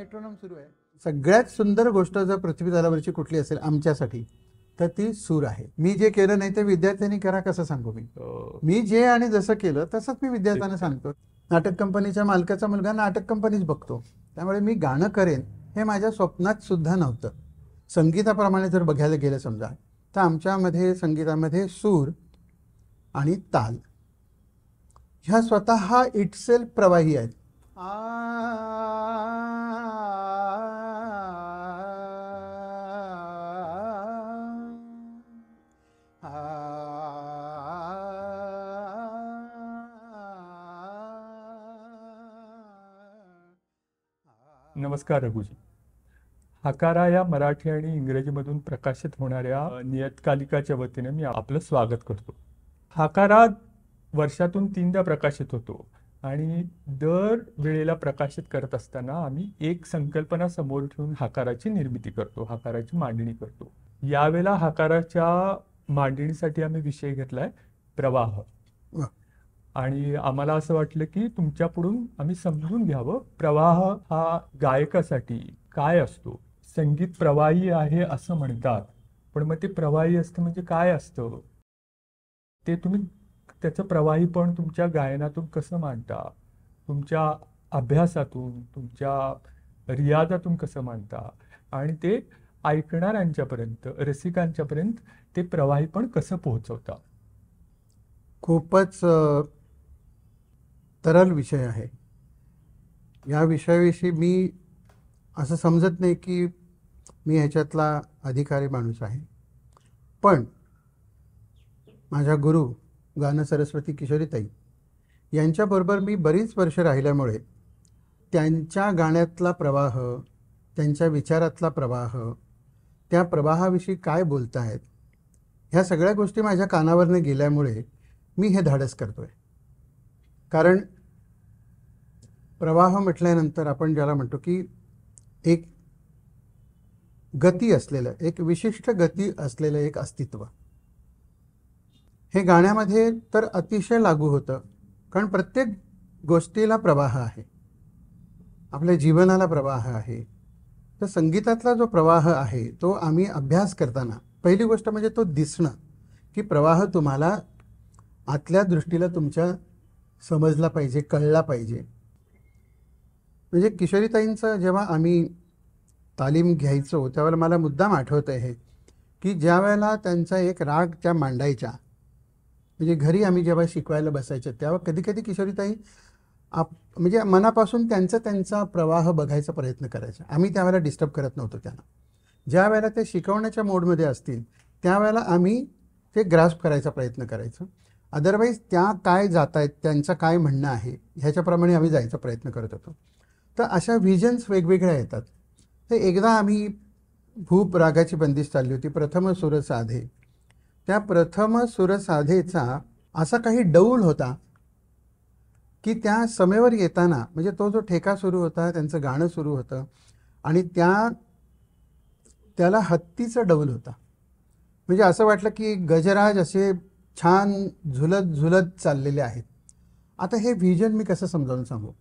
मेट्रोनॉम सुरू आहे. सगळ्यात सुंदर गोष्ट जर पृथ्वी तलावरची कुठली असेल आमच्यासाठी तर ती सूर आहे. मी जे केलं नाही ते विद्यार्थ्यांनी करा कसं सांगू मी जे आणि जसं केलं तसंच मी विद्यार्थ्यांना सांगतो. नाटक कंपनीच्या मालकाचा मुलगा नाटक कंपनीच बघतो, त्यामुळे मी गाणं करेन हे माझ्या स्वप्नात सुद्धा नव्हतं. संगीताप्रमाणे जर बघायला गेलं समजा तर आमच्यामध्ये संगीतामध्ये सूर आणि ताल ह्या स्वतः इटसेल्फ प्रवाही आहेत. नमस्कार रघुजी. हकारा या मराठी आणि इंग्रजीमधून प्रकाशित होणाऱ्या नियतकालिकाच्या वतीने मी आपलं स्वागत करतो. हकारा वर्षातून 3दा प्रकाशित होतो आणि दर वेळेला प्रकाशित करत असताना आम्ही एक संकल्पना समोर ठेवून हकाराची निर्मिती करतो, हकाराची मांडणी करतो. यावेळेला हकाराच्या मांडणीसाठी आम्ही विषय घेतलाय प्रवाह. आणि आम्हाला असं वाटलं की तुमच्याकडून आम्ही समजून घ्यावं प्रवाह हा गायकासाठी काय असतो. संगीत प्रवाही आहे असं म्हणतात, पण मग ते प्रवाही असतं म्हणजे काय असतं ते तुम्ही त्याचं प्रवाहीपण तुमच्या गायनातून कसं मांडता, तुमच्या अभ्यासातून तुमच्या रियाजातून कसं मांडता आणि ते ऐकणाऱ्यांच्यापर्यंत रसिकांच्यापर्यंत ते प्रवाहीपण कसं पोहोचवता. खूपच तरल विषय आहे. या विषयाविषयी मी असं समजत नाही की मी ह्याच्यातला अधिकारी माणूस आहे, पण माझ्या गुरु गान सरस्वती किशोरीताई यांच्याबरोबर मी बरीच वर्ष राहिल्यामुळे त्यांच्या गाण्यातला प्रवाह, त्यांच्या विचारातला प्रवाह, त्या प्रवाहाविषयी काय बोलतायत ह्या सगळ्या गोष्टी माझ्या कानावरनं गेल्यामुळे मी हे धाडस करतोय. कारण प्रवाह म्हटल्यानंतर आपण ज्याला म्हणतो की एक गती असलेलं, एक विशिष्ट गती असलेलं एक अस्तित्व, हे गाण्यामध्ये तर अतिशय लागू होतं. कारण प्रत्येक गोष्टीला प्रवाह आहे, आपल्या जीवनाला प्रवाह आहे. तर संगीतातला जो प्रवाह आहे तो आम्ही अभ्यास करताना पहिली गोष्ट म्हणजे तो दिसणं, की प्रवाह तुम्हाला आतल्या दृष्टीला तुमच्या समजला पाहिजे, कळला पाहिजे. म्हणजे किशोरीताईंचं जेव्हा आम्ही तालीम घ्यायचो त्यावेळेला मला मुद्दाम आठवतं आहे की ज्या वेळेला त्यांचा एक राग त्या मांडायच्या, म्हणजे घरी आम्ही जेव्हा शिकवायला बसायचं तेव्हा कधी कधी किशोरीताई म्हणजे मनापासून त्यांचा प्रवाह बघायचा प्रयत्न करायचा. आम्ही त्यावेळेला डिस्टर्ब करत नव्हतो त्यांना. ज्या वेळेला ते शिकवण्याच्या मोडमध्ये असतील त्यावेळेला आम्ही ते ग्रास्प करायचा प्रयत्न करायचो. अदरवाईज त्या काय जात आहेत, त्यांचं काय म्हणणं आहे ह्याच्याप्रमाणे आम्ही जायचा प्रयत्न करत होतो. तर अशा व्हिजन्स वेगवेगळ्या येतात. तर एकदा आम्ही भूप रागाची बंदिश चालली होती, प्रथम सुर साधे. त्या प्रथम सुर साधेचा असा काही डौल होता की त्या समेवर येताना म्हणजे तो जो ठेका सुरू होता, त्यांचं गाणं सुरू होतं आणि त्याला हत्तीचं डौल होता. म्हणजे असं वाटलं की गजराज असे छान झुलत झुलत चाललेले आहेत. आता हे व्हिजन मी कसं समजावून सांगू.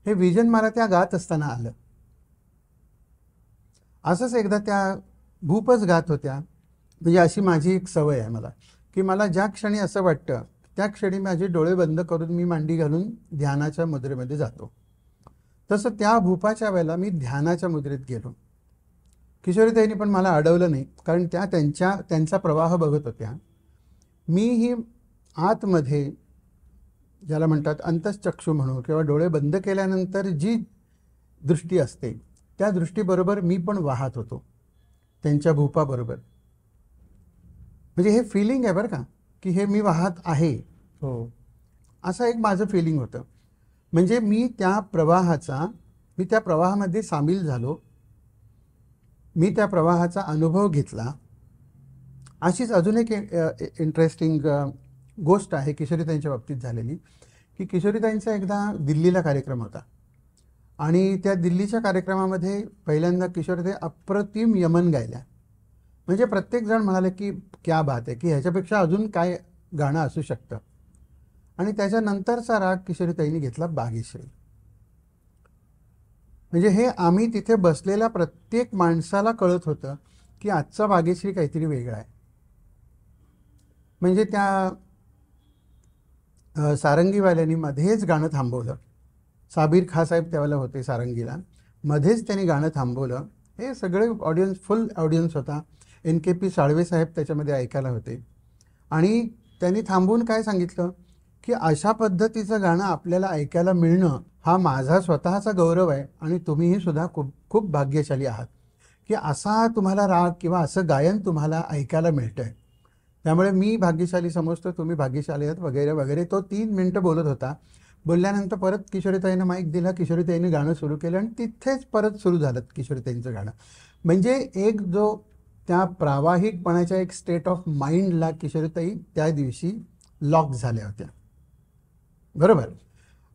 हे व्हिजन मला त्या गात असताना आलं. असंच एकदा त्या भूपच गात होत्या. म्हणजे अशी माझी एक सवय आहे मला, की मला ज्या क्षणी असं वाटतं त्या क्षणी माझे डोळे बंद करून मी मांडी घालून ध्यानाच्या मुद्रेमध्ये जातो. तसं त्या भूपाच्या वेळेला मी ध्यानाच्या मुद्रेत गेलो. किशोरीताईंनी पण मला अडवलं नाही, कारण त्या त्यांचा प्रवाह बघत होत्या. मीही आतमध्ये ज्याला म्हणतात अंतश्चक्षु म्हणू किंवा डोळे बंद केल्यानंतर जी दृष्टी असते त्या दृष्टीबरोबर मी पण वाहत होतो त्यांच्या भूपाबरोबर. म्हणजे हे फिलिंग आहे बरं का, की हे मी वाहत आहे. हो, असं एक माझं फिलिंग होतं. म्हणजे मी त्या प्रवाहामध्ये सामील झालो, मी त्या प्रवाहाचा अनुभव घेतला. अशीच अजून एक इंटरेस्टिंग गोष्ट आहे किशोरीताईंच्या बाबतीत झालेली, की किशोरीताईंचा एकदा दिल्लीला कार्यक्रम होता आणि त्या दिल्लीच्या कार्यक्रमामध्ये पहिल्यांदा किशोरीताई अप्रतिम यमन गायल्या. म्हणजे प्रत्येकजण म्हणाले की क्या बात आहे, की ह्याच्यापेक्षा अजून काय गाणं असू शकतं. आणि त्याच्यानंतरचा राग किशोरीताईंनी घेतला बागेश्री. म्हणजे हे आम्ही तिथे बसलेल्या प्रत्येक माणसाला कळत होतं की आजचा भाग्यश्री काहीतरी वेगळा आहे. म्हणजे त्या सारंगीवाल्यांनी मध्येच गाणं थांबवलं. साबीर खासाहेब त्यावेळेला होते सारंगीला. मध्येच त्यांनी गाणं थांबवलं. हे सगळे ऑडियन्स, फुल ऑडियन्स होता. NKP साळवे साहेब त्याच्यामध्ये ऐकायला होते. आणि त्यांनी थांबवून काय सांगितलं की अशा पद्धतीचं गाणं आपल्याला ऐकायला मिळणं हा माझा स्वतःचा गौरव आहे आणि तुम्हीही सुद्धा खूप खूप भाग्यशाली आहात की असा तुम्हाला राग किंवा असं गायन तुम्हाला ऐकायला मिळतं आहे. त्यामुळे मी भाग्यशाली समजतो, तुम्ही भाग्यशाली आहात वगैरे वगैरे. तो 3 मिनटं बोलत होता. बोलल्यानंतर परत किशोरीताईनं माईक दिला. किशोरीताईने गाणं सुरू केलं आणि तिथेच परत सुरू झालं किशोरीताईंचं गाणं. म्हणजे एक जो त्या प्रावाहिकपणाच्या एक स्टेट ऑफ माइंडला किशोरीताई त्या दिवशी लॉक झाल्या होत्या. बरोबर.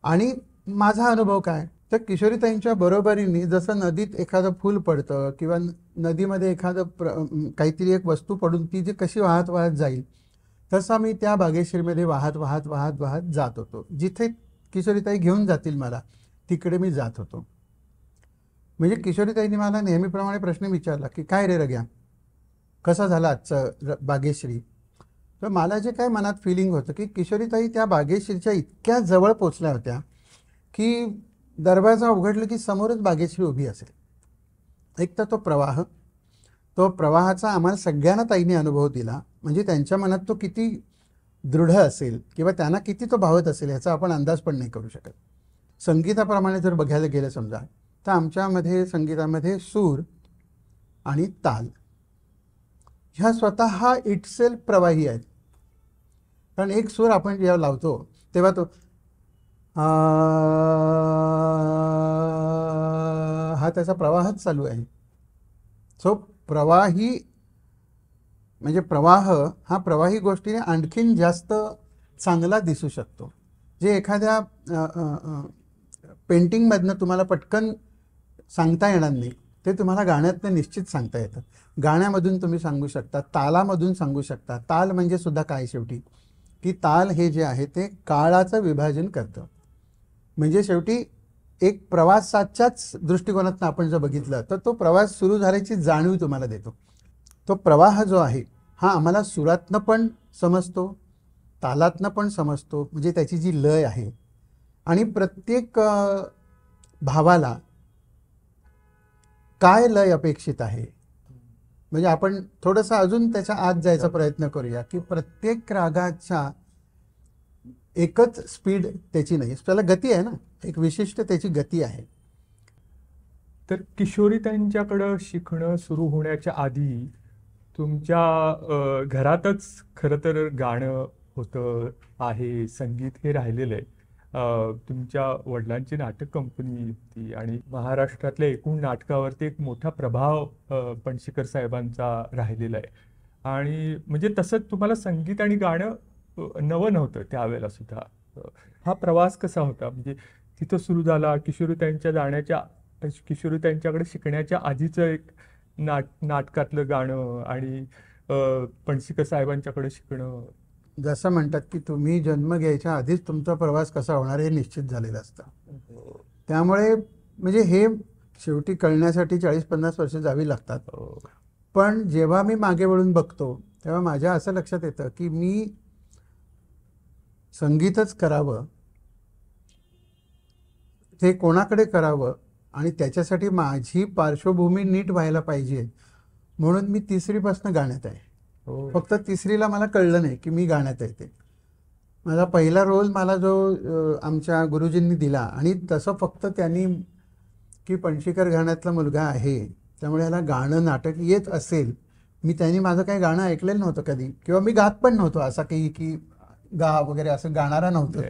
आणि माझा अनुभव काय, तर किशोरीताईंच्या बरोबरीने जसं नदीत एखादं फूल पडतं किंवा नदीमध्ये एखादं काहीतरी एक वस्तू पडून ती जी कशी वाहत वाहत जाईल, तसा मी त्या भाग्यश्रीमध्ये वाहत वाहत वाहत वाहत जात होतो. जिथे किशोरीताई घेऊन जातील मला तिकडे मी जात होतो. म्हणजे किशोरीताईंनी मला नेहमीप्रमाणे प्रश्न विचारला की काय रे रग्या, कसा झाला आजचं भाग्यश्री. तर मला जे काय मनात फिलिंग होतं की किशोरीताई त्या भाग्यश्रीच्या इतक्या जवळ पोचल्या होत्या की दरवाजा उघडलं की समोरच भाग्यश्री उभी असेल. एक तर तो प्रवाहाचा आम्हाला सगळ्यांना ताईने अनुभव दिला. म्हणजे त्यांच्या मनात तो किती दृढ असेल किंवा त्यांना किती तो भावत असेल याचा आपण अंदाज पण नाही करू शकत. संगीताप्रमाणे जर बघायला गेलं समजा, तर आमच्यामध्ये संगीतामध्ये सूर आणि ताल ह्या स्वतः इटसेल्फ प्रवाही आहेत. कारण एक सूर आपण जेव्हा लावतो तेव्हा तो हा त्याचा प्रवाहच चालू आहे. सो प्रवाही म्हणजे प्रवाह हा प्रवाही गोष्टीने आणखीन जास्त चांगला दिसू शकतो. जे एखाद्या पेंटिंगमधनं तुम्हाला पटकन सांगता येणार नाही ते तुम्हाला गाण्यातनं निश्चित सांगता येतं. गाण्यामधून तुम्ही सांगू शकता, तालामधून सांगू शकता. ताल म्हणजे सुद्धा काय शेवटी की ताल हे जे आहे ते काळाचं विभाजन करतं. म्हणजे शेवटी एक प्रवासाच्याच दृष्टिकोनातून आपण जर बघितलं तर तो प्रवास सुरू झाल्याची जाणीव तुम्हाला देतो. तो प्रवाह जो आहे हा आम्हाला सुरातनं पण समजतो, तालातनं पण समजतो. म्हणजे त्याची जी लय आहे आणि प्रत्येक भावाला काय लय अपेक्षित आहे. म्हणजे आपण थोडंसं अजून त्याच्या आत जायचा प्रयत्न करूया की प्रत्येक रागाच्या एकच स्पीड त्याची नाही, त्याला गती आहे ना, एक विशिष्ट त्याची गती आहे. तर किशोरीताईंच्याकडं शिकणं सुरू होण्याच्या आधी तुमच्या घरातच खरं तर गाणं होतं आहे, संगीत हे राहिलेलं आहे. तुमच्या वडिलांची नाटक कंपनी होती आणि महाराष्ट्रातल्या एकूण नाटकावरती एक मोठा प्रभाव पणशीकर साहेबांचा राहिलेला आहे. आणि म्हणजे तसंच तुम्हाला संगीत आणि गाणं नवं नव्हतं त्यावेळेला सुद्धा. हा प्रवास कसा होता, म्हणजे तिथं सुरू झाला किशोरीताईंच्याकडे शिकण्याच्या आधीचं एक नाटकातलं गाणं आणि पणशीकर साहेबांच्याकडे शिकणं. जसं म्हणतात की तुम्ही जन्म घ्यायच्या आधीच तुमचा प्रवास कसा होणार हे निश्चित झालेलं असतं. त्यामुळे म्हणजे हे शेवटी कळण्यासाठी 40-50 वर्ष जावी लागतात. पण जेव्हा मी मागे वळून बघतो तेव्हा माझ्या असं लक्षात येतं की मी संगीतच करावं, ते कोणाकडे करावं आणि त्याच्यासाठी माझी पार्श्वभूमी नीट व्हायला पाहिजे म्हणून मी 3रीपासून गाण्यात आहे. फक्त 3रीला मला कळलं नाही की मी गाण्यात आहे. ते माझा पहिला रोल मला जो आमच्या गुरुजींनी दिला आणि तसं फक्त त्यांनी की पणशीकर घराण्यातला मुलगा आहे त्यामुळे ह्याला गाणं नाटक येत असेल. त्यांनी माझं काही गाणं ऐकलेलं नव्हतं कधी किंवा मी गात पण नव्हतो, असं काही की गा वगैरे असं गाणारा नव्हतं.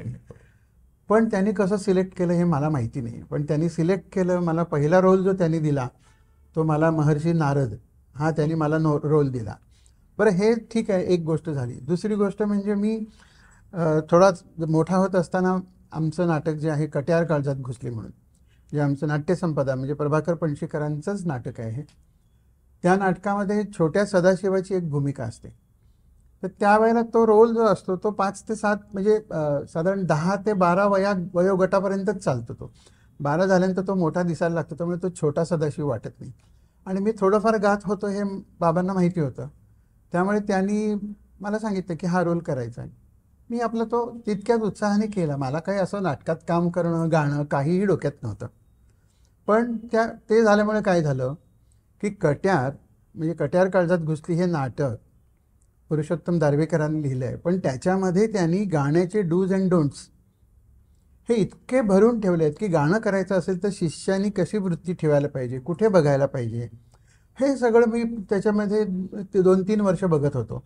पण त्यांनी कसं सिलेक्ट केलं हे मला माहिती नाही. पण त्यांनी सिलेक्ट केलं. मला पहिला रोल जो त्यांनी दिला तो मला महर्षी नारद हा त्यांनी मला रोल दिला. बरं, हे ठीक आहे, एक गोष्ट झाली. दुसरी गोष्ट म्हणजे मी थोडा मोठा होत असताना आमचं नाटक जे आहे कट्यार काळजात घुसली म्हणून, जे आमचं नाट्यसंपदा म्हणजे प्रभाकर पणशीकरांचंच नाटक आहे, त्या नाटकामध्ये छोट्या सदाशिवाची एक भूमिका असते. तर त्यावेळेला तो रोल जो असतो तो 5 ते 7 म्हणजे साधारण 10 ते 12 वयोगटापर्यंतच चालतो तो. 12 झाल्यानंतर तो मोठा दिसायला लागतो, त्यामुळे तो छोटा सदाशिव वाटत नाही. आणि मी थोडंफार गात होतो हे बाबांना माहिती होतं, त्यामुळे त्यांनी मला सांगितलं की हा रोल करायचा आहे. मी आपला तो तितक्याच उत्साहाने केला. मला काही असं नाटकात काम करणं, गाणं काहीही डोक्यात नव्हतं. पण ते झाल्यामुळे काय झालं की कट्यार, म्हणजे कट्यार काळजात घुसली हे नाटक पुरुषोत्तम दारव्हेकरांनी लिहिलं आहे, पण त्याच्यामध्ये त्यांनी गाण्याचे डूज अँड डोंट्स हे इतके भरून ठेवले आहेत की गाणं करायचं असेल तर शिष्यानी कशी वृत्ती ठेवायला पाहिजे, कुठे बघायला पाहिजे, हे सगळं मी त्याच्यामध्ये 2-3 वर्ष बघत होतो.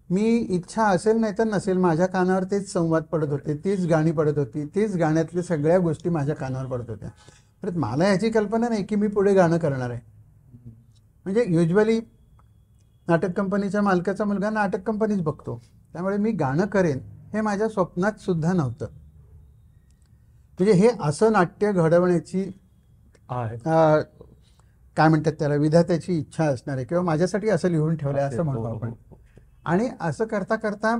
मी इच्छा असेल नाही तर नसेल, माझ्या कानावर तेच संवाद पडत होते, तीच गाणी पडत होती, तेच गाण्यातल्या सगळ्या गोष्टी माझ्या कानावर पडत होत्या. परत मला याची कल्पना नाही की मी पुढे गाणं करणार आहे. म्हणजे युजली नाटक कंपनीच्या मालकाचा मुलगा नाटक कंपनीच बघतो, त्यामुळे मी गाणं करेन हे माझ्या स्वप्नात सुद्धा नव्हतं. म्हणजे हे असं नाट्य घडवण्याची काय म्हणतात त्याला, विधात्याची इच्छा असणार आहे, किंवा माझ्यासाठी असं लिहून ठेवलं आहे असं म्हणू आपण. आणि असं करता करता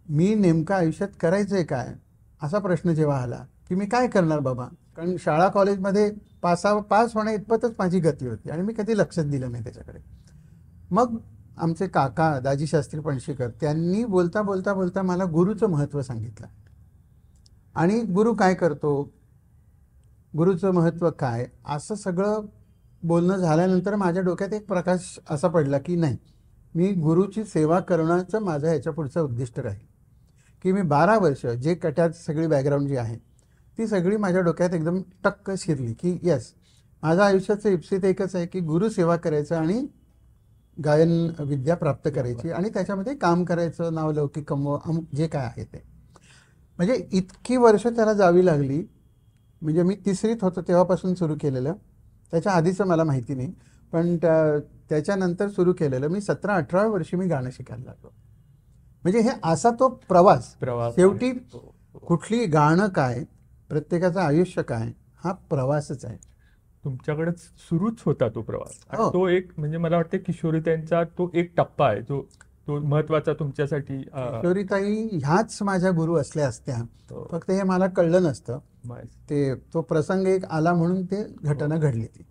मी नेमकं आयुष्यात करायचंय काय असा प्रश्न जेव्हा आला की मी काय करणार बाबा, कारण शाळा कॉलेजमध्ये पास होण्या इतपतच माझी गती होती आणि मी कधी लक्षच दिलं नाही त्याच्याकडे. मग आमचे काका दाजी शास्त्री पणशीकर त्यांनी बोलता बोलता बोलता मला गुरुचं महत्त्व सांगितलं. आणि गुरु काय करतो, गुरुचं महत्त्व काय, असं सगळं बोलणं झाल्यानंतर माझ्या डोक्यात एक प्रकाश असा पडला की नाही, मी गुरुची सेवा करण्याचं माझं ह्याच्या पुढचं उद्दिष्ट राहील. की मी 12 वर्ष जे कट्यात सगळी बॅकग्राऊंड जी आहे ती सगळी माझ्या डोक्यात एकदम टक्क शिरली की येस, माझं आयुष्याचं इप्सित एकच आहे की गुरु सेवा करायचं आणि गायन विद्या प्राप्त करायची आणि त्याच्यामध्ये काम करायचं, नावलौकिक कमव अमुक जे काय आहे ते. म्हणजे इतकी वर्ष त्याला जावी लागली. म्हणजे मी 3रीत होतो तेव्हापासून सुरू केलेलं, त्याच्या आधीचं मला माहिती नाही, पण त्याच्यानंतर सुरू केलेलं. मी 17-18 वर्षी मी गाणं शिकायला लागलो. म्हणजे हे असा तो प्रवास. शेवटी कुठली गाणं काय, प्रत्येकाचं आयुष्य काय, हा प्रवासच आहे. तुमच्याकडे सुरूच होता तो प्रवास. आणि तो एक म्हणजे मला वाटतं किशोरीताईंचा तो एक टप्पा आहे जो तो महत्वाचा तुमच्यासाठी. किशोरीताई ह्याच माझ्या गुरु असल्या असत्या, फक्त हे मला कळलं नसतं. तो प्रसंग एक आला म्हणून ते घटना घडली ती.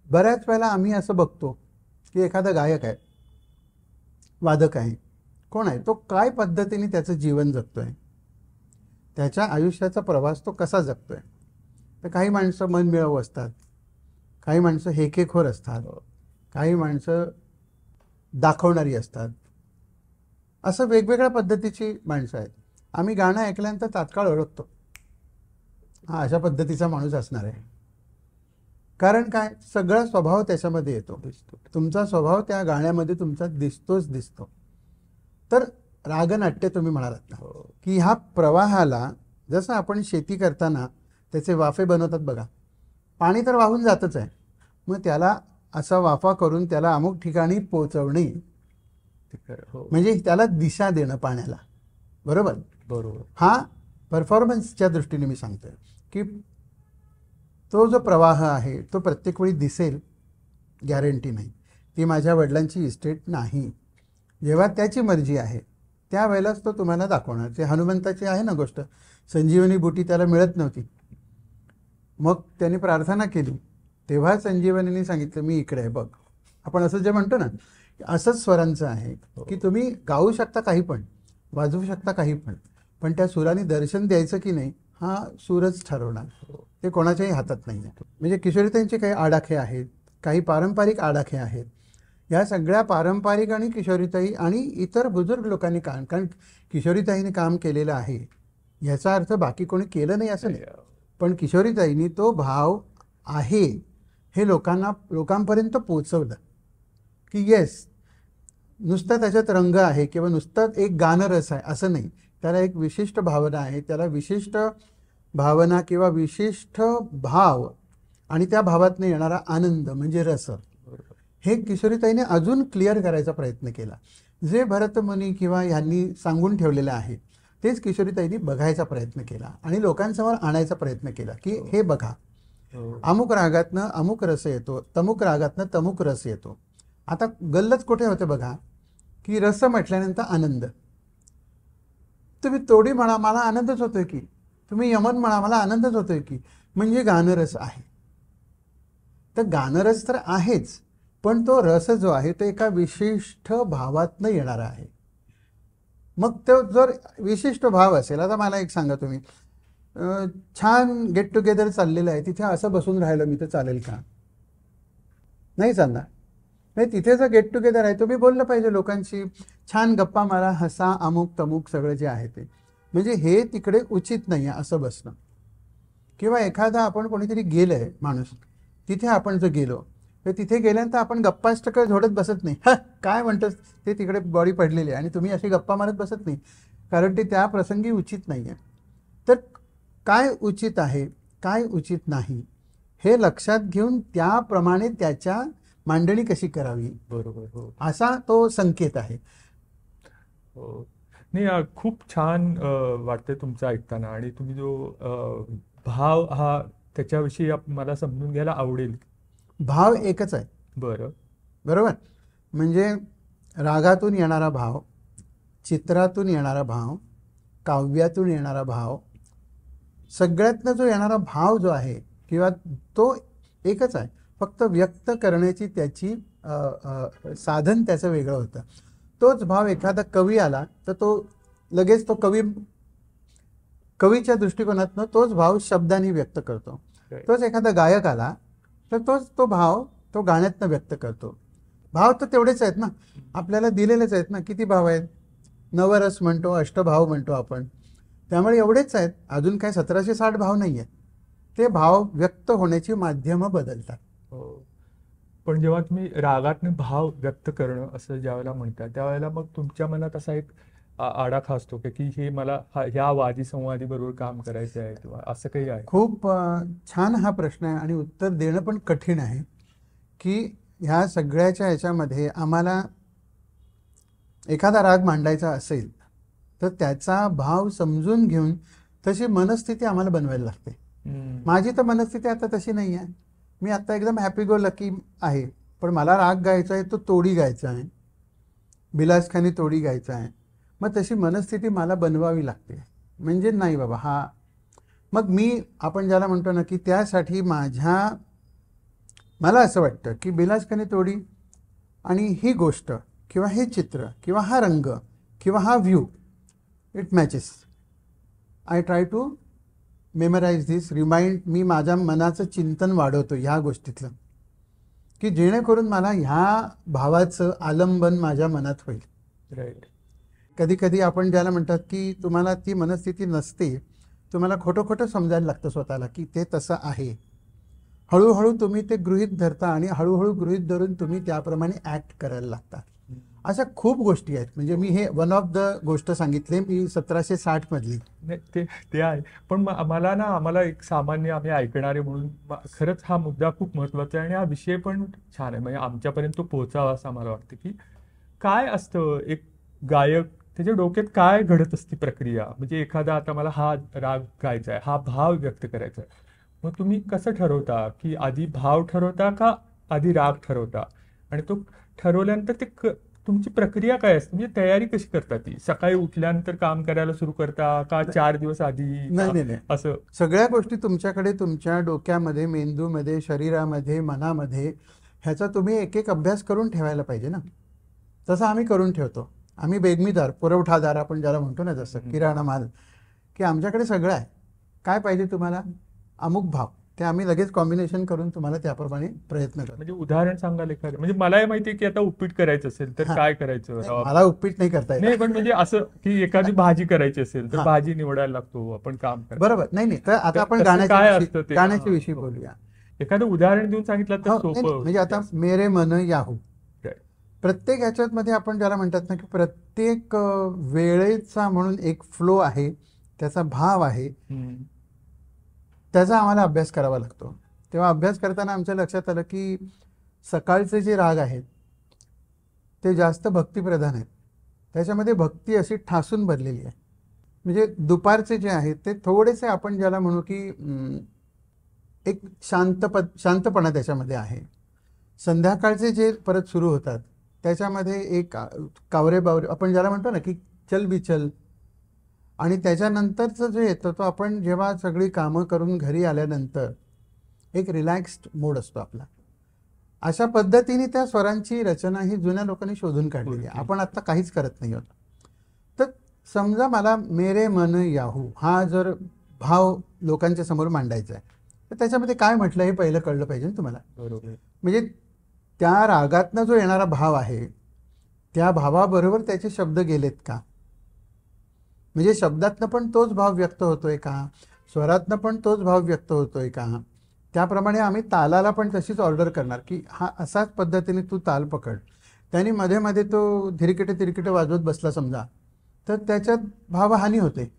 बऱ्याच वेळेला आम्ही असं बघतो की एखादा गायक आहे, वादक आहे, कोण आहे, तो काय पद्धतीने त्याचं जीवन जगतोय, त्याच्या आयुष्याचा प्रवास तो कसा जगतोय. तर काही माणसं मनमिळावू असतात, काही माणसं हेकेखोर असतात, काही माणसं दाखवणारी असतात, असं वेगवेगळ्या पद्धतीची माणसं आहेत. आम्ही गाणं ऐकल्यानंतर तात्काळ ओळखतो हा अशा पद्धतीचा माणूस असणार आहे. कारण काय, सगळा स्वभाव त्याच्यामध्ये येतो. तुमचा स्वभाव त्या गाण्यामध्ये तुमचा दिसतो. तर रागनाट्य तुम्ही म्हणालात ना की ह्या प्रवाहाला, जसं आपण शेती करताना त्याचे वाफे बनवतात बघा, पाणी तर वाहून जातच आहे, मग त्याला असा वाफा करून त्याला अमुक ठिकाणी पोचवणे, म्हणजे त्याला दिशा देणं पाण्याला. बरोबर. हा परफॉर्मन्सच्या दृष्टीने मी सांगतोय की तो जो प्रवाह आहे तो प्रत्येक वेळी दिसेल गॅरंटी नाही. ती माझ्या वडिलांची इस्टेट नाही. जेव्हा त्याची मर्जी आहे त्यावेळेलाच तो तुम्हाला दाखवणार. ते हनुमंताची आहे ना गोष्ट, संजीवनी बुटी त्याला मिळत नव्हती, मग त्यांनी प्रार्थना केली, तेव्हा संजीवनीने सांगितलं मी इकडे आहे बघ. आपण असं जे म्हणतो ना, असंच स्वरांचं आहे की तुम्ही गाऊ शकता काही पण, वाजवू शकता काही पण त्या सुराने दर्शन द्यायचं की नाही हा सूरच ठरवणार, ते कोणाच्याही हातात नाही आहे. म्हणजे किशोरीताईंचे काही आडाखे आहेत, काही पारंपरिक आडाखे आहेत. या सगळ्या पारंपरिक आणि किशोरीताई आणि इतर बुजुर्ग लोकांनी कारण किशोरीताईने काम केलेलं आहे याचा अर्थ बाकी कोणी केलं नाही असं नाही, पण किशोरीताईंनी तो भाव आहे हे लोकांपर्यंत पोचवलं की येस, नुसतं त्याच्यात रंग आहे किंवा नुसतं एक गाणं रस आहे असं नाही, त्याला एक विशिष्ट भावना आहे, त्याला विशिष्ट भावना किंवा विशिष्ट भाव आणि त्या भावातून येणारा आनंद म्हणजे रस, हे किशोरीताईने अजून क्लिअर करायचा प्रयत्न केला. जे भरतमुनी किंवा ह्यांनी सांगून ठेवलेलं आहे तेच किशोरीताईंनी बघायचा प्रयत्न केला आणि लोकांसमोर आणायचा प्रयत्न केला की हे बघा, अमुक रागातनं अमुक रस येतो, तमुक रागातनं तमुक रस येतो. आता गल्लत कुठे होते बघा की रस म्हटल्यानंतर आनंद. तुम्ही तोडी म्हणा, मला आनंदच होतोय की, तुम्ही यमन म्हणा, मला आनंदच होतोय की, म्हणजे गानरस आहे. तर गानरस तर आहेच, पण तो रस जो आहे तो एका विशिष्ट भावातनं येणारा आहे. मग तो जर विशिष्ट भाव असेल, आता मला एक सांगा तुम्ही, छान गेट टुगेदर चाललेलं आहे, तिथे असं बसून राहिलं मी तर चालेल का? नाही चालणार. नाही, तिथे जर गेट टुगेदर आहे तुम्ही बोललं पाहिजे लोकांशी, छान गप्पा मारा, हसा, अमुक तमुक सगळं जे आहे ते. म्हणजे हे तिकडे उचित नाही आहे असं बसणं. किंवा एखादा आपण कोणीतरी गेलंय माणूस, तिथे आपण जर गेलो तर तिथे गेल्यानंतर आपण गप्पाच तर झोडत बसत नाही. हा काय म्हणतोस, ते तिकडे बॉडी पडलेली आहे आणि तुम्ही अशी गप्पा मारत बसत नाही, कारण ते त्या प्रसंगी उचित नाही आहे. तर काय उचित आहे, काय उचित नाही हे लक्षात घेऊन त्याप्रमाणे त्याच्या मांडणी कशी करावी, बरोबर. हो. असा तो संकेत आहे. हो. नाही, खूप छान वाटते तुमचं ऐकताना. आणि तुम्ही जो भाव हा त्याच्याविषयी मला समजून घ्यायला आवडेल. भाव एकच आहे. बरं. बरोबर. म्हणजे रागातून येणारा भाव, चित्रातून येणारा भाव, काव्यातून येणारा भाव, सगळ्यातनं जो येणारा भाव जो आहे किंवा तो एकच आहे, फक्त व्यक्त करण्याची त्याची साधन त्याचं वेगळं होतं. तोच भाव एखादा कवी आला तर तो लगेच तो कवीच्या दृष्टिकोनातनं तोच भाव शब्दांनी व्यक्त करतो. तोच एखादा गायक आला तर तोच तो भाव तो गाण्यातनं व्यक्त करतो. भाव तर तेवढेच आहेत ना, आपल्याला दिलेलेच आहेत ना. किती भाव आहेत? नवरस म्हणतो, अष्टभाव म्हणतो आपण, त्यामुळे एवढेच आहेत. अजून काय 1760 भाव नाही आहेत. ते भाव व्यक्त होण्याची माध्यमं बदलतात. हो. पण जेव्हा तुम्ही रागातनं भाव व्यक्त करणं असं ज्यावेळेला म्हणता, त्यावेळेला मग तुमच्या मनात असा एक आडाखा असतो की हे मला ह्या वादी संवादी बरोबर काम करायचं आहे किंवा असं काही आहे? खूप छान हा प्रश्न आहे आणि उत्तर देणं पण कठीण आहे. की ह्या सगळ्याच्या ह्याच्यामध्ये आम्हाला एखादा राग मांडायचा असेल तर त्याचा भाव समजून घेऊन तशी मनस्थिती आम्हाला बनवायला लागते. माझी तर मनस्थिती आता तशी नाही आहे. मी आता एकदम हॅपी गो लकी आहे, पण मला राग गायचा आहे तो तोडी गायचा आहे, बिलासखानी तोडी गायचा आहे. मग तशी मनस्थिती मला बनवावी लागते. म्हणजे नाही बाबा हा, मग आपण ज्याला म्हणतो ना की त्यासाठी मला असं वाटतं की बिलासखानी तोडी आणि ही गोष्ट किंवा हे चित्र किंवा हा रंग किंवा हा view, it matches. I try to memorize this, remind. मी माझ्या मनाचं चिंतन वाढवतो ह्या गोष्टीतलं, की जेणेकरून मला ह्या भावाचं आलंबन माझ्या मनात होईल. राईट. कधी कधी आपण ज्याला म्हणतात की तुम्हाला ती मनस्थिती नसते, तुम्हाला खोटं खोटं समजायला लागतं स्वतःला की ते तसं आहे. हळूहळू तुम्ही ते गृहीत धरता आणि हळूहळू गृहीत धरून तुम्ही त्याप्रमाणे ॲक्ट करायला लागता. अशा खूप गोष्टी आहेत. म्हणजे मी हे वन ऑफ द गोष्ट सांगितले मी 1760 मधली. नाही, ते आहे. पण आम्हाला एक सामान्य आम्ही ऐकणारे म्हणून खरंच हा मुद्दा खूप महत्त्वाचा आहे आणि हा विषय पण छान आहे. म्हणजे आमच्यापर्यंत तो पोहोचावा असं आम्हाला वाटतं. की काय असतं एक गायक, त्याच्या डोक्यात काय घडत असते प्रक्रिया. म्हणजे एखादा आता मला हा राग गायचा आहे, हा भाव व्यक्त करायचा आहे, मग तुम्ही कसं ठरवता की आधी भाव ठरवता का आधी राग ठरवता? आणि तो ठरवल्यानंतर तुमची प्रक्रिया काय असते? म्हणजे तयारी कशी करता ती? सकाळी उठल्यानंतर काम करायला सुरू करता का 4 दिवस आधी? नाही, असं सगळ्या गोष्टी तुमच्याकडे तुमच्या डोक्यामध्ये, मेंदूमध्ये, शरीरामध्ये, मनामध्ये ह्याचा तुम्ही एक एक अभ्यास करून ठेवायला पाहिजे ना. तसं आम्ही करून ठेवतो. आम्ही बेगमीदार, पुरवठादार आपण ज्याला म्हणतो ना, जसं किराणा माल, की आमच्याकडे सगळं आहे. काय पाहिजे तुम्हाला? अमुक भाव, ते आम्ही लगेच कॉम्बिनेशन करून तुम्हाला त्याप्रमाणे प्रयत्न करतो. म्हणजे उदाहरण सांगाल एखादं? म्हणजे मलाही माहिती आहे की आता उपीट करायचं असेल तर काय करायचं? मला उपीट नाही करता येत. नाही, पण म्हणजे असं की एखादी भाजी करायची असेल तर भाजी निवडायला लागतो, आपण काम करायचं. बरोबर. नाही, तर आता आपण गाण्याच्या विषयी बोलूया. एखादं उदाहरण देऊन सांगितलं तर सोपं. म्हणजे आता मेरे मन याहू, प्रत्येक ह्याच्यात मध्ये आपण ज्याला म्हणतात ना की प्रत्येक वेळेचा म्हणून एक फ्लो आहे, त्याचा भाव आहे, त्याचा आम्हाला अभ्यास करावा लागतो. तेव्हा अभ्यास करताना आमच्या लक्षात आलं की सकाळचे जे राग आहेत ते जास्त भक्तिप्रधान आहेत. त्याच्यामध्ये भक्ती अशी ठासून भरलेली आहे. म्हणजे दुपारचे जे आहेत ते थोडेसे आपण ज्याला म्हणू की एक शांतपणा त्याच्यामध्ये आहे. संध्याकाळचे जे परत सुरू होतात त्याच्यामध्ये एक कावरे बावरे आपण ज्याला म्हणतो ना की चल बिचल, आणि त्याच्यानंतरचं जे येतं तो आपण जेव्हा सगळी कामं करून घरी आल्यानंतर एक रिलॅक्स्ड मोड असतो आपला. अशा पद्धतीने त्या स्वरांची रचना ही जुन्या लोकांनी शोधून काढलेली आहे. आपण आता काहीच करत नाही आहोत. तर समजा मला मेरे मन याहू हा जर भाव लोकांच्या समोर मांडायचा आहे, तर त्याच्यामध्ये काय म्हटलं हे पहिलं कळलं पाहिजे ना तुम्हाला. बरोबर. म्हणजे त्या रागातनं जो येणारा भाव आहे त्या भावाबरोबर त्याचे शब्द गेलेत का, म्हणजे शब्दातनं पण तोच भाव व्यक्त होतोय का, स्वरातनं पण तोच भाव व्यक्त होतोय का. त्याप्रमाणे आम्ही तालाला पण तशीच ऑर्डर करणार की हा असाच पद्धतीने तू ताल पकड. त्यांनी मध्ये मध्ये तो धिरकिटे तिरकिटे वाजवत बसला समजा, तर त्याच्यात भावहानी होते.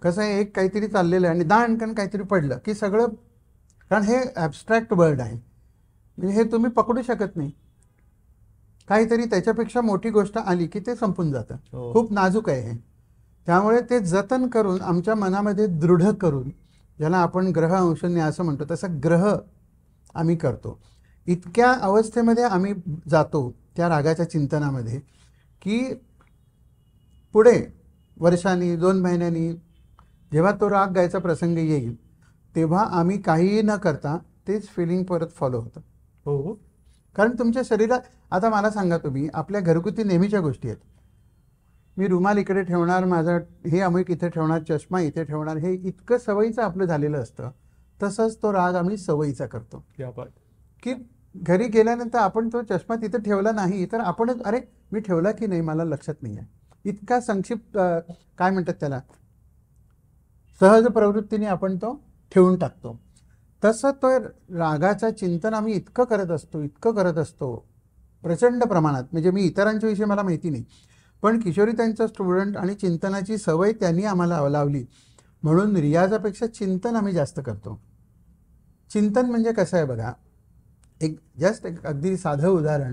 कसं आहे, एक काहीतरी चाललेलं आहे आणि दाणकन काहीतरी पडलं की सगळं, कारण हे ॲबस्ट्रॅक्ट वर्ड आहे, म्हणजे हे तुम्ही पकडू शकत नाही. काहीतरी त्याच्यापेक्षा मोठी गोष्ट आली की ते संपून जातं. खूप नाजूक आहे हे. त्यामुळे ते जतन करून आमच्या मनामध्ये दृढ करून, ज्याला आपण ग्रह अंशन्य असं म्हणतो, तसं ग्रह आम्ही करतो. इतक्या अवस्थेमध्ये आम्ही जातो त्या रागाच्या चिंतनामध्ये की पुढे वर्षांनी 2 महिन्यांनी जेव्हा तो राग गायचा प्रसंग येईल तेव्हा आम्ही काहीही न करता तेच फिलिंग परत फॉलो होतं. हो. कारण तुमच्या शरीरात, आता मला सांगा तुम्ही, आपल्या घरगुती नेहमीच्या गोष्टी आहेत. मी रुमाल इकडे ठेवणार, माझा हे अमुक इथे ठेवणार, चष्मा इथे ठेवणार, हे इतकं सवयीचं आपलं झालेलं असतं. तसंच तो राग आम्ही सवयीचा करतो की घरी गेल्यानंतर आपण तो चष्मा तिथे ठेवला नाही तर आपण, अरे मी ठेवला की नाही मला लक्षात नाही आहे, इतका संक्षिप्त काय म्हणतात त्याला, सहज प्रवृत्तीने आपण तो ठेवून टाकतो. तसं तो रागाचं चिंतन आम्ही इतकं करत असतो प्रचंड प्रमाणात. म्हणजे मी इतरांच्या विषयी मला माहिती नाही, पण किशोरी त्यांचा स्टुडंट आणि चिंतनाची सवय त्यांनी आम्हाला लावली म्हणून रियाजापेक्षा चिंतन आम्ही जास्त करतो. चिंतन म्हणजे कसं आहे बघा, एक अगदी साधं उदाहरण,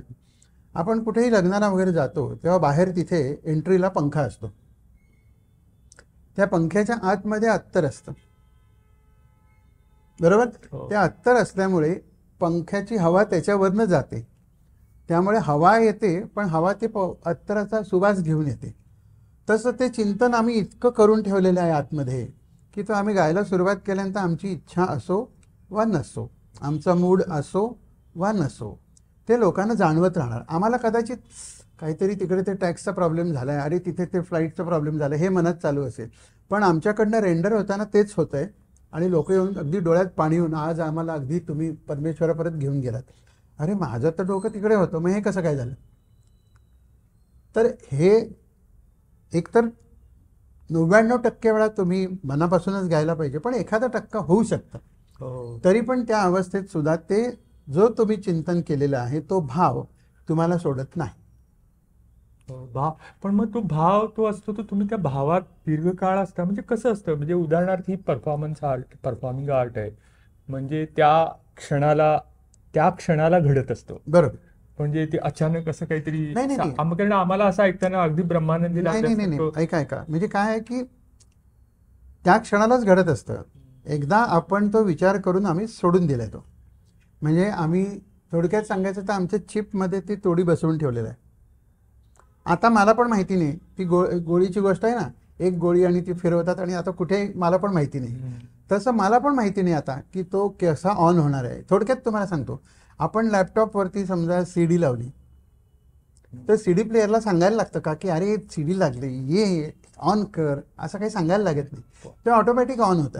आपण कुठेही लग्नाला वगैरे जातो तेव्हा बाहेर तिथे एंट्रीला पंखा असतो. त्या पंख्याच्या आतमध्ये अत्तर असतं, बरोबर. ते अत्तर असल्यामुळे पंख्याची हवा त्याच्यावरनं जाते, त्यामुळे हवा येते, पण हवा ते अत्तराचा सुवास घेऊन येते. तसं ते चिंतन आम्ही इतकं करून ठेवलेलं आहे आतमध्ये की तो आम्ही गायला सुरुवात केल्यानंतर आमची इच्छा असो वा नसो, आमचा मूड असो वा नसो, ते लोकांना जाणवत राहणार. आम्हाला कदाचित काहीतरी तिकडे ते टॅक्सचा प्रॉब्लेम झाला आहे, अरे तिथे ते फ्लाईटचा प्रॉब्लेम झाला, हे मनात चालू असेल, पण आमच्याकडनं रेंडर होताना तेच होतं आहे आणि लोक येऊन अगदी डोळ्यात पाणी येऊन, आज आम्हाला अगदी तुम्ही परमेश्वरापर्यंत घेऊन गेलात. अरे माझं तर डोकं तिकडे होतं, मग हे कसं काय झालं. तर हे एकतर 99% वेळा तुम्ही मनापासूनच गायला पाहिजे, पण 1% होऊ शकतं. तरी पण त्या अवस्थेत सुद्धा ते जो तुम्ही चिंतन केलेलं आहे तो भाव तुम्हाला सोडत नाही. भाव, पण मग तो भाव तो असतो, तो तुम्ही त्या भावात दीर्घकाळ असता, म्हणजे कसं असतं, म्हणजे उदाहरणार्थ ही परफॉर्मिंग आर्ट आहे, म्हणजे त्या क्षणाला घडत असतो, बरोबर. म्हणजे ते अचानक असं काहीतरी नाही. कारण आम्हाला असं ऐकताना अगदी ब्रह्मानंदी नाही, ऐका, म्हणजे काय आहे की त्या क्षणालाच घडत असतं. एकदा आपण तो विचार करून आम्ही सोडून दिलाय तो, म्हणजे आम्ही थोडक्यात सांगायचं तर आमच्या चिपमध्ये ती तोडी बसवून ठेवलेलं आहे. आता मला पण माहिती नाही, ती गोळीची गोष्ट आहे ना, एक गोळी आणि ती फिरवतात आणि आता कुठे मला पण माहिती नाही. तसं मला पण माहिती नाही आता की तो कसा ऑन होणार आहे. थोडक्यात तुम्हाला सांगतो, आपण लॅपटॉपवरती समजा CD लावली तर CD प्लेअरला सांगायला लागतं का की अरे CD लागली, ये ऑन कर, असं काही सांगायला लागत नाही, ते ऑटोमॅटिक ऑन होतं.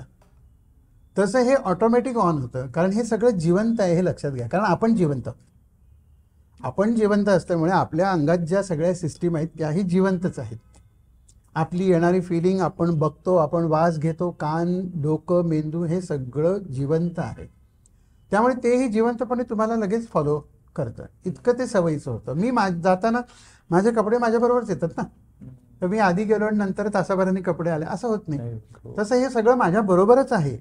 तसं हे ऑटोमॅटिक ऑन होतं कारण हे सगळं जिवंत आहे, हे लक्षात घ्या. कारण आपण जिवंत असल्यामुळे आपल्या अंगात ज्या सगळ्या सिस्टीम आहेत त्याही जिवंतच आहेत. आपली येणारी फिलिंग आपण बघतो, आपण वास घेतो, कान, डोकं, मेंदू हे सगळं जिवंत आहे. त्यामुळे तेही जिवंतपणे तुम्हाला लगेच फॉलो करतं, इतकं ते सवयीचं होतं. मी जाताना माझे कपडे माझ्याबरोबरच येतात ना, तर मी आधी गेलो आणि नंतर तासाभराने कपडे आले असं होत नाही. तसं हे सगळं माझ्याबरोबरच आहे.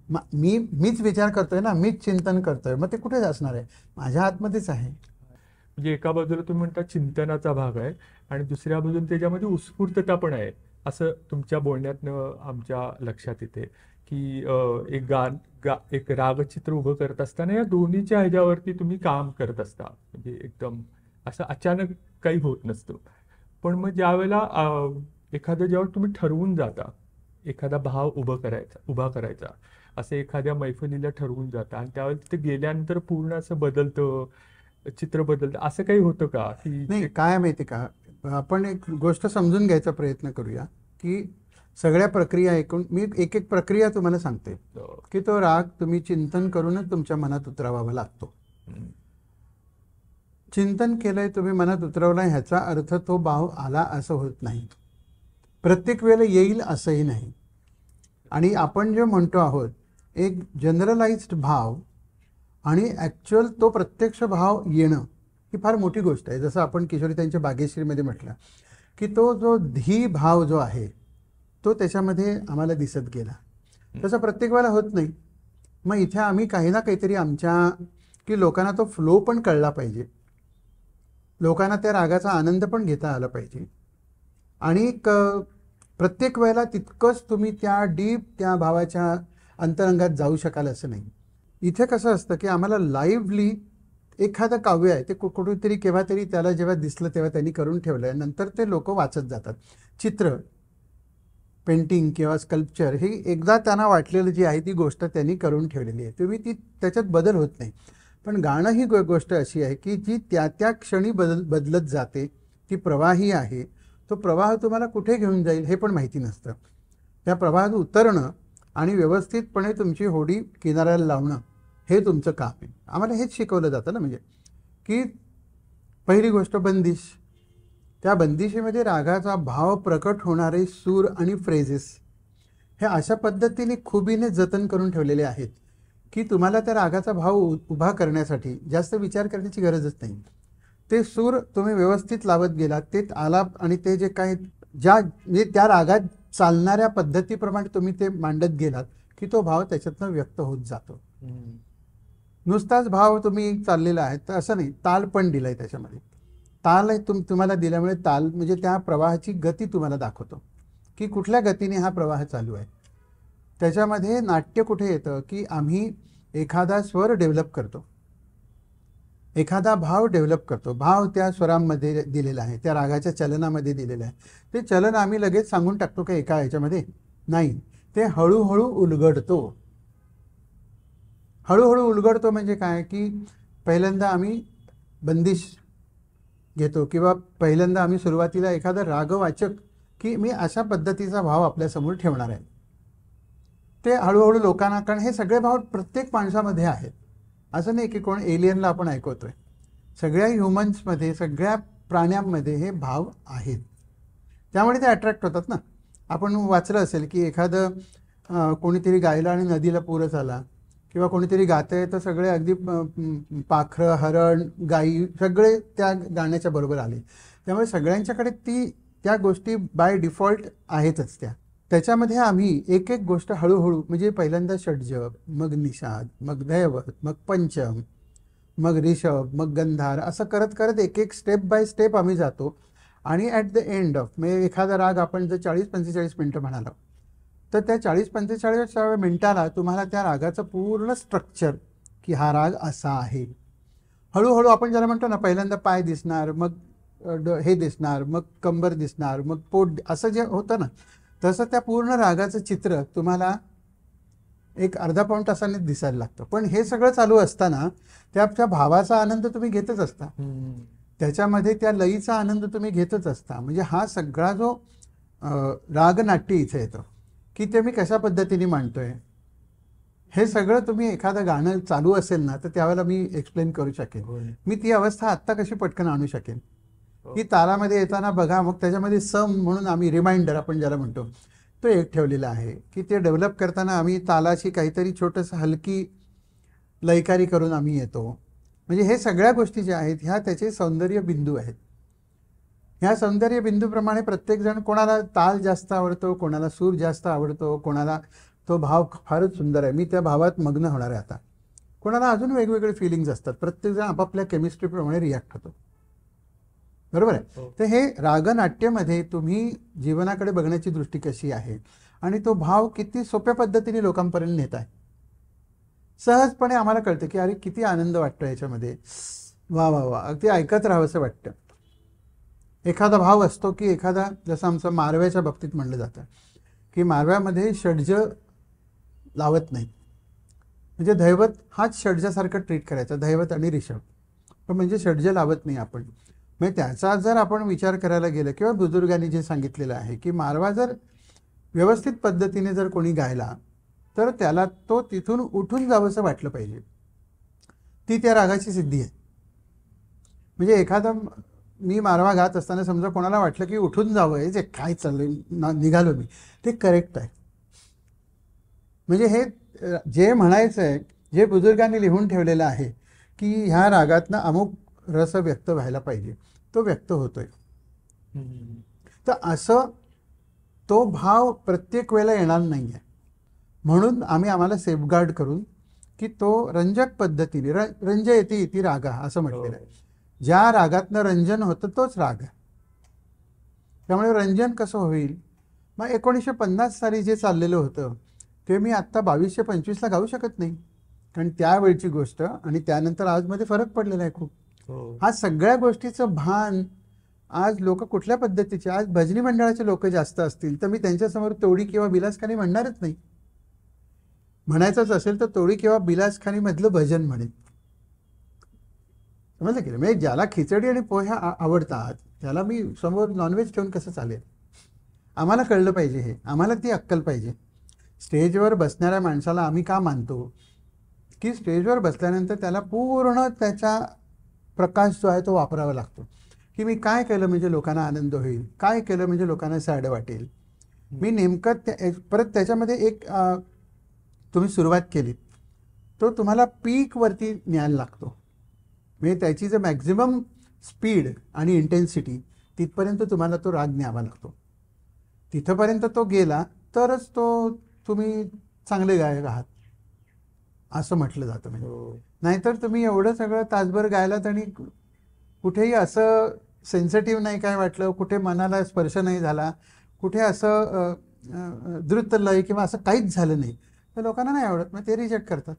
मीच विचार करतोय ना, मीच चिंतन करतोय, मग ते कुठे असणार आहे, माझ्या आतमध्येच आहे. म्हणजे एका बाजूला तुम्ही म्हणता चिंतनाचा भाग आहे आणि दुसऱ्या बाजूला त्याच्यामध्ये उत्स्फूर्तता पण आहे, असं तुमच्या बोलण्यातनं आमच्या लक्षात येते की एक रागचित्र उभं करत असताना या दोन्हीच्या ह्याच्यावरती तुम्ही काम करत असता, म्हणजे एकदम असं अचानक काही होत नसतं. पण मग ज्यावेळेला एखादं जेव्हा तुम्ही ठरवून जाता एखादा भाव उभा करायचा असं एखाद्या मैफिलीला ठरवून जाता आणि त्यावेळेस तिथे गेल्यानंतर पूर्ण असं बदलतं, चित्र बदलतं, असं काही होतं का की नाही, काय माहिती का, आपण एक गोष्ट समजून घ्यायचा प्रयत्न करूया की सगळ्या प्रक्रिया ऐकून मी एक एक प्रक्रिया तुम्हाला सांगते की तो राग तुम्ही चिंतन करूनच तुमच्या मनात उतरवावा लागतो. चिंतन केलंय, तुम्ही मनात उतरवलाय, ह्याचा अर्थ तो भाव आला असं होत नाही. प्रत्येक वेळेला येईल असंही नाही. आणि आपण जे म्हणतो आहोत एक जनरलाइज्ड भाव आणि ॲक्च्युअल तो प्रत्यक्ष भाव येणं ही फार मोठी गोष्ट आहे. जसं आपण किशोरी त्यांच्या बागेश्रीमध्ये म्हटलं की तो जो धी भाव जो आहे तो त्याच्यामध्ये आम्हाला दिसत गेला. तसं प्रत्येक वेळेला होत नाही. मग इथे आम्ही काही ना काहीतरी आमच्या की लोकांना तो फ्लो पण कळला पाहिजे, लोकांना त्या रागाचा आनंद पण घेता आला पाहिजे. आणि प्रत्येक वेळेला तितकंच तुम्ही त्या डीप त्या भावाच्या अंतरंगात जाऊ शकाल असं नाही. इथे कसं असतं की आम्हाला लाईव्हली एखादं काव्य आहे ते कुठेतरी केव्हा तरी त्याला जेव्हा दिसलं तेव्हा त्यांनी करून ठेवलं आहे, नंतर ते लोक वाचत जातात. चित्र, पेंटिंग किंवा स्कल्पचर हे एकदा त्यांना वाटलेलं जी आहे ती गोष्ट त्यांनी करून ठेवलेली आहे, तुम्ही ती त्याच्यात बदल होत नाही. पण गाणं ही गोष्ट अशी आहे की जी त्या त्या क्षणी बदलत जाते, ती प्रवाही आहे. तो प्रवाह तुम्हाला कुठे घेऊन जाईल हे पण माहिती नसतं. त्या प्रवाहात उतरणं आणि व्यवस्थितपणे तुमची होडी किनाऱ्याला लावणं हे तुमचं काम आहे. आम्हाला हेच शिकवलं जातं ना, म्हणजे की पहिली गोष्ट बंदिश. त्या बंदिशीमध्ये रागाचा भाव प्रकट होणारे सूर आणि फ्रेजेस हे अशा पद्धतीने खुबीने जतन करून ठेवलेले आहेत की तुम्हाला त्या रागाचा भाव उभा करण्यासाठी जास्त विचार करण्याची गरजच नाही. ते सूर तुम्ही व्यवस्थित लावत गेलात, ते आलाप आणि ते जे काही म्हणजे त्या रागात चालणाऱ्या पद्धतीप्रमाणे तुम्ही ते मांडत गेलात की तो भाव त्याच्यातनं व्यक्त होत जातो. नुसताच भाव तुम्ही चाललेला आहे तर असं नाही, ताल पण दिलाय त्याच्यामध्ये. ताल तुम्हाला दिल्यामुळे ताल म्हणजे त्या प्रवाहाची गती तुम्हाला दाखवतो की कुठल्या गतीने हा प्रवाह चालू आहे. त्याच्यामध्ये नाट्य कुठे येतं की आम्ही एखादा स्वर डेव्हलप करतो, एखादा भाव डेव्हलप करतो. भाव त्या स्वरांमध्ये दिलेला आहे, त्या रागाच्या चलनामध्ये दिलेलं आहे. ते चलन आम्ही लगेच सांगून टाकतो का एका ह्याच्यामध्ये? नाही, ते हळूहळू उलगडतो. हळूहळू उलगडतो म्हणजे काय की पहिल्यांदा आम्ही बंदिश घेतो किंवा पहिल्यांदा आम्ही सुरुवातीला एखादा रागवाचक की मी अशा पद्धतीचा भाव आपल्यासमोर ठेवणार आहे. ते हळूहळू लोकांना, कारण हे सगळे भाव प्रत्येक माणसामध्ये आहेत. असं नाही की कोण एलियनला आपण ऐकवतोय. सगळ्या ह्युमन्समध्ये, सगळ्या प्राण्यांमध्ये हे भाव आहेत. त्यामुळे ते अट्रॅक्ट होतात ना. आपण वाचलं असेल की एखादं कोणीतरी गायला आणि नदीला पूरच आला किंवा कोणीतरी गातंय तर सगळे अगदी पाखरं, हरण, गाई सगळे त्या गाण्याच्या बरोबर आले. त्यामुळे सगळ्यांच्याकडे त्या गोष्टी बाय डिफॉल्ट आहेतच. त्याच्यामध्ये आम्ही एक एक गोष्ट हळूहळू म्हणजे पहिल्यांदा षड्जब, मग निषाद, मग दैवत, मग पंचम, मग ऋषभ, मग गंधार, असं करत करत एक एक स्टेप बाय स्टेप आम्ही जातो. आणि ॲट द एंड ऑफ म्हणजे एखादा राग आपण जर 40-45 मिनटं म्हणालो तर त्या 40-45 मिनिटाला तुम्हाला त्या रागाचं पूर्ण स्ट्रक्चर की हा राग असा आहे. हळूहळू आपण ज्याला म्हणतो ना, पहिल्यांदा पाय दिसणार, मग हे दिसणार, मग कंबर दिसणार, मग पोट, असं जे होतं ना तसं त्या पूर्ण रागाचं चित्र तुम्हाला एक अर्धा पाऊण तासाने दिसायला लागतं. पण हे सगळं चालू असताना त्या भावाचा आनंद तुम्ही घेतच असता, त्याच्यामध्ये त्या लयीचा आनंद तुम्ही घेतच असता. म्हणजे हा सगळा जो रागनाट्य इथे येतं की ते मी कशा पद्धतीने मांडतोय हे सगळं तुम्ही एखादं गाणं चालू असेल ना तर त्यावेळेला मी एक्सप्लेन करू शकेन. मी ती अवस्था आत्ता कशी पटकन आणू शकेन की तालामध्ये येताना बघा, मग त्याच्यामध्ये सम म्हणून आम्ही रिमाइंडर आपण ज्याला म्हणतो तो एक ठेवलेला आहे की ते डेव्हलप करताना आम्ही तालाशी काहीतरी छोटंसं हलकी लयकारी करून आम्ही येतो. म्हणजे हे सगळ्या गोष्टी ज्या आहेत ह्या त्याचे सौंदर्य बिंदू आहेत. ह्या सौंदर्य बिंदूप्रमाणे प्रत्येकजण, कोणाला ताल जास्त आवडतो, कोणाला सूर जास्त आवडतो, कोणाला तो भाव फारच सुंदर आहे, मी त्या भावात मग्न होणार आहे आता, कोणाला अजून वेगवेगळे फिलिंग्ज असतात. प्रत्येकजण आपापल्या केमिस्ट्रीप्रमाणे रिॲक्ट होतो. बरोबर आहे. तर हे रागनाट्यमध्ये तुम्ही जीवनाकडे बघण्याची दृष्टी कशी आहे आणि तो भाव किती सोप्या पद्धतीने लोकांपर्यंत नेत आहे. सहजपणे आम्हाला कळतं की अरे किती आनंद वाटतो याच्यामध्ये, वा वा वा, अगदी ऐकत राहावंसं वाटतं. एखादा भाव असतो की एखादा, जसं आमचं मारव्याच्या बाबतीत म्हणलं जातं की मारव्यामध्ये षड्ज लावत नाही, म्हणजे दैवत हाच षड्जासारखं ट्रीट करायचा, दैवत आणि ऋषभ, पण म्हणजे षड्ज लावत नाही आपण. म्हणजे त्याचा जर आपण विचार करायला गेलं किंवा बुजुर्गांनी जे सांगितलेलं आहे की मारवा जर व्यवस्थित पद्धतीने जर कोणी गायला तर त्याला तो तिथून उठून जावंसं वाटलं पाहिजे, ती त्या रागाची सिद्धी आहे. म्हणजे एखादा मी मारवा गात असताना समजा कोणाला वाटलं की उठून जावं, हे जे काय चाललंय निघालो मी, ते करेक्ट आहे. म्हणजे हे जे म्हणायचं आहे, जे बुजुर्गांनी लिहून ठेवलेलं आहे की ह्या रागातनं अमुक रस व्यक्त व्हायला पाहिजे, तो व्यक्त होतोय. तर असं तो भाव प्रत्येक वेळेला येणार नाही आहे. म्हणून आम्हाला सेफगार्ड करून की तो रंजक पद्धतीने रंजयती इति रागा असं म्हटलेलं आहे. ज्या रागातनं रंजन होतं तोच राग आहे. त्यामुळे रंजन कसं होईल? मग 1950 साली जे चाललेलं होतं ते मी आत्ता 2225ला गाऊ शकत नाही, कारण त्यावेळची गोष्ट आणि त्यानंतर आजमध्ये फरक पडलेला आहे खूप. हा सगळ्या गोष्टीचं भान आज लोक कुठल्या पद्धतीचे, आज भजनी मंडळाचे लोक जास्त असतील तर मी त्यांच्यासमोर तोडी किंवा बिलासखानी म्हणणारच नाही. म्हणायचंच असेल तर तोडी किंवा बिलासखानी मधलं भजन म्हणेन. समजलं की? म्हणजे ज्याला खिचडी आणि पोह्या आवडतात त्याला मी समोर नॉनव्हेज ठेवून कसं चालेल? आम्हाला कळलं पाहिजे, हे आम्हाला ती अक्कल पाहिजे. स्टेजवर बसणाऱ्या माणसाला आम्ही का मानतो की स्टेजवर बसल्यानंतर त्याला पूर्ण त्याचा प्रकाश जो आहे तो वापरावा लागतो, की मी काय केलं म्हणजे लोकांना आनंद होईल, काय केलं म्हणजे लोकांना सॅड वाटेल. मी नेमकं परत त्याच्यामध्ये एक तुम्ही सुरुवात केली तो तुम्हाला पीकवरती न्यायला लागतो. म्हणजे त्याची जर मॅक्झिमम स्पीड आणि इंटेन्सिटी तिथपर्यंत तुम्हाला तो राग न्यावा लागतो. तिथंपर्यंत तो गेला तरच तो तुम्ही चांगले गायक आहात असं म्हटलं जातं. म्हणजे नाहीतर तुम्ही एवढं सगळं तासभर गायलात आणि कुठेही असं सेन्सिटिव्ह नाही काय वाटलं, कुठे मनाला स्पर्श नाही झाला, कुठे असं द्रुत लय किंवा असं काहीच झालं नाही, तर लोकांना नाही आवडत, मग ते रिजेक्ट करतात.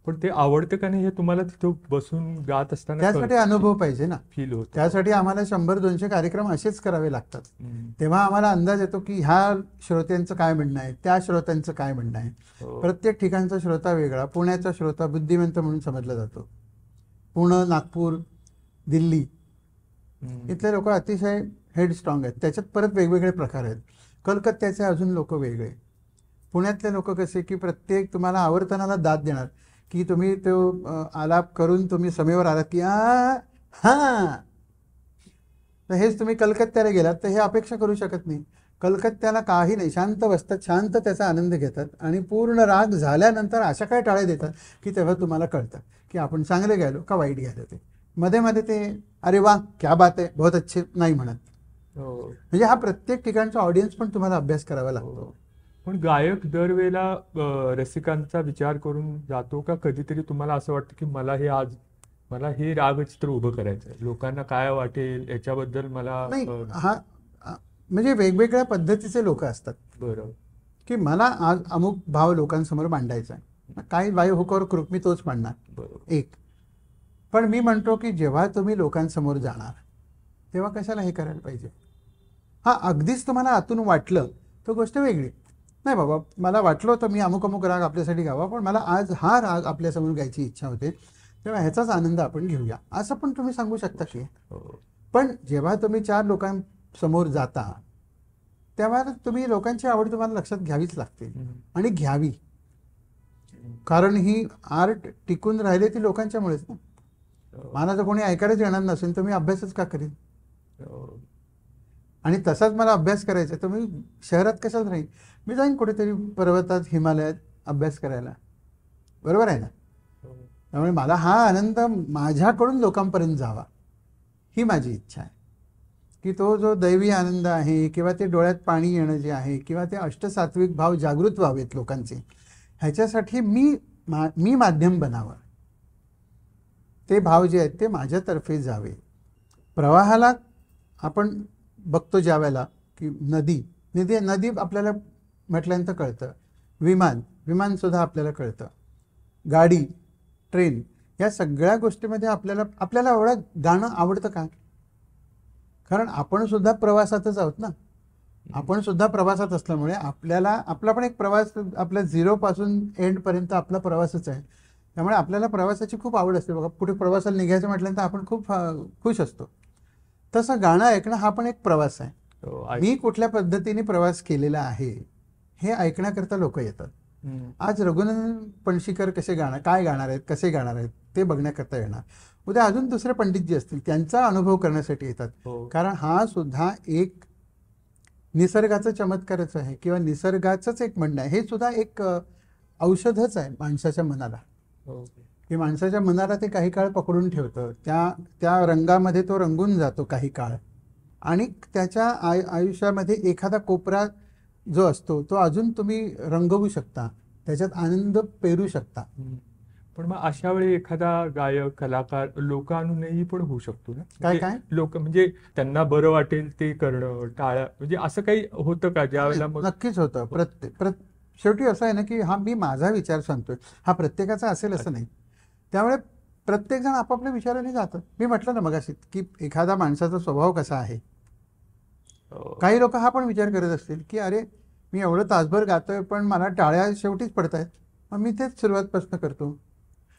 पण ते आवडतं का नाही हे तुम्हाला तिथं बसून गात असताना त्यासाठी अनुभव पाहिजे ना, फील होतं. त्यासाठी आम्हाला 100-200 कार्यक्रम असेच करावे लागतात. तेव्हा आम्हाला अंदाज येतो की ह्या श्रोत्यांचं काय म्हणणं आहे, त्या श्रोत्यांचं काय म्हणणं आहे. प्रत्येक ठिकाणचा श्रोता वेगळा. पुण्याचा श्रोता बुद्धिमंत म्हणून समजला जातो. पुणे, नागपूर, दिल्ली इथले लोक अतिशय हेड स्ट्रॉंग आहेत. त्याच्यात परत वेगवेगळे प्रकार आहेत. कलकत्त्याचे अजून लोक वेगळे. पुण्यातले लोक कसे की प्रत्येक तुम्हाला आवर्तनाला दाद देणार, की तुम्ही तो आलाप करून तुम्ही समेवर आलात की हां, तर हेच तुम्ही कलकत्त्याला गेलात तर हे अपेक्षा करू शकत नाही. कलकत्त्याला काही नाही, शांत बसतात, शांत त्याचा आनंद घेतात आणि पूर्ण राग झाल्यानंतर अशा काय टाळे देतात की तेव्हा तुम्हाला कळतं की आपण चांगले गायलो का वाईट गायलो. ते मध्ये मध्ये ते अरे वा क्या बात आहे बहुत अच्छे नाही म्हणत. म्हणजे हा प्रत्येक ठिकाणचा ऑडियन्स पण तुम्हाला अभ्यास करावा लागतो. पण गायक दरवेळेला रसिकांचा विचार करून जातो का? कधीतरी तुम्हाला असं वाटतं की मला हे रागचित्र उभं करायचं आहे, लोकांना काय वाटेल याच्याबद्दल मला नाही. हा म्हणजे वेगवेगळ्या पद्धतीचे लोक असतात. बरं, की मला आज अमुक भाव लोकांसमोर मांडायचा आहे, काही वायू हुकोर कृप मी तोच मांडणार. बरोबर. एक पण मी म्हणतो की जेव्हा तुम्ही लोकांसमोर जाणार तेव्हा कशाला हे करायला पाहिजे? हा अगदीच तुम्हाला आतून वाटलं तर गोष्ट वेगळी. नाही बाबा, मला वाटलं होतं मी अमुक अमुक राग आपल्यासाठी गावा, पण मला आज हा राग आपल्यासमोर गायची इच्छा होते, तेव्हा ह्याचाच आनंद आपण घेऊया, असं पण तुम्ही सांगू शकता की. पण जेव्हा तुम्ही 4 लोकांसमोर जाता तेव्हा तुम्ही लोकांची आवड तुम्हाला लक्षात घ्यावीच लागते आणि घ्यावी. कारण ही आर्ट टिकून राहिली ती लोकांच्यामुळेच ना. मला जर कोणी ऐकायलाच येणार नसेल तर मी अभ्यासच का करेन? आणि तसाच मला अभ्यास करायचा तर मी शहरात कशाच राहीन? मी जाईन कुठेतरी पर्वतात, हिमालयात अभ्यास करायला. बरोबर आहे ना? त्यामुळे मला हा आनंद माझ्याकडून लोकांपर्यंत जावा ही माझी इच्छा आहे. की तो जो दैवी आनंद आहे किंवा ते डोळ्यात पाणी येणं जे आहे किंवा ते अष्टसात्विक भाव जागृत व्हावेत लोकांचे, ह्याच्यासाठी मी माध्यम बनावं. ते भाव जे आहेत ते माझ्यातर्फे जावे. प्रवाहाला आपण बघतो ज्या वेळेला की नदी आपल्याला म्हटल्यानंतर कळतं. विमानसुद्धा आपल्याला कळतं. गाडी, ट्रेन, या सगळ्या गोष्टीमध्ये आपल्याला एवढं गाणं आवडतं का? कारण आपण सुद्धा प्रवासातच आहोत ना. आपण सुद्धा प्रवासात असल्यामुळे आपला पण एक प्रवास, आपल्या 0 पासून एंड पर्यंत आपला प्रवासच आहे. त्यामुळे आपल्याला प्रवासाची खूप आवड असते बघा. पुढे प्रवासाला निघायचं म्हटल्यानंतर आपण खूप खुश असतो. तसं गाणं ऐकणं हा पण एक प्रवास आहे. मी कुठल्या पद्धतीने प्रवास केलेला आहे हे ऐकण्याकरता लोक येतात. आज रघुनंदन पणशीकर काय गाणार आहेत, कसे गाणार आहेत ते बघण्याकरता येणार. उद्या अजून दुसरे पंडितजी असतील, त्यांचा अनुभव करण्यासाठी येतात. कारण हा सुद्धा एक निसर्गाचा चमत्कारच आहे किंवा निसर्गाचंच एक म्हणणं आहे. हे सुद्धा एक औषधच आहे माणसाच्या मनाला, की माणसाच्या मनाला ते काही काळ पकडून ठेवतं. त्या रंगामध्ये तो रंगून जातो काही काळ, आणि त्याच्या आयुष्यामध्ये एखादा कोपरा जो असतो तो अजून तुम्ही रंगवू शकता, त्याच्यात आनंद पेरू शकता. पण मग अशा वेळी एखादा गायक, कलाकार लोकानुनयी पण होऊ शकतो ना? काय लोक म्हणजे त्यांना बरं वाटेल ते करणं, टाळा, म्हणजे असं काही होतं का ज्या वेळेला? नक्कीच होतं. शेवटी असं आहे ना की मी माझा विचार सांगतोय, हा प्रत्येकाचा असेल असं नाही. त्यामुळे प्रत्येक जण आपापल्या विचाराने जातं. मी म्हटलं ना मगाशी की एखादा माणसाचा स्वभाव कसा आहे. काही लोक हा पण विचार करत असतील की अरे मी एवढं तासभर गातोय पण मला टाळ्या शेवटीच पडतायत, मग मी तेच सुरुवातपासून करतो,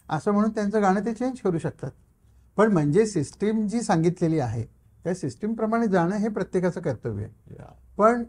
असं म्हणून त्यांचं गाणं ते चेंज करू शकतात. पण म्हणजे सिस्टीम जी सांगितलेली आहे त्या सिस्टीमप्रमाणे जाणं हे प्रत्येकाचं कर्तव्य आहे. पण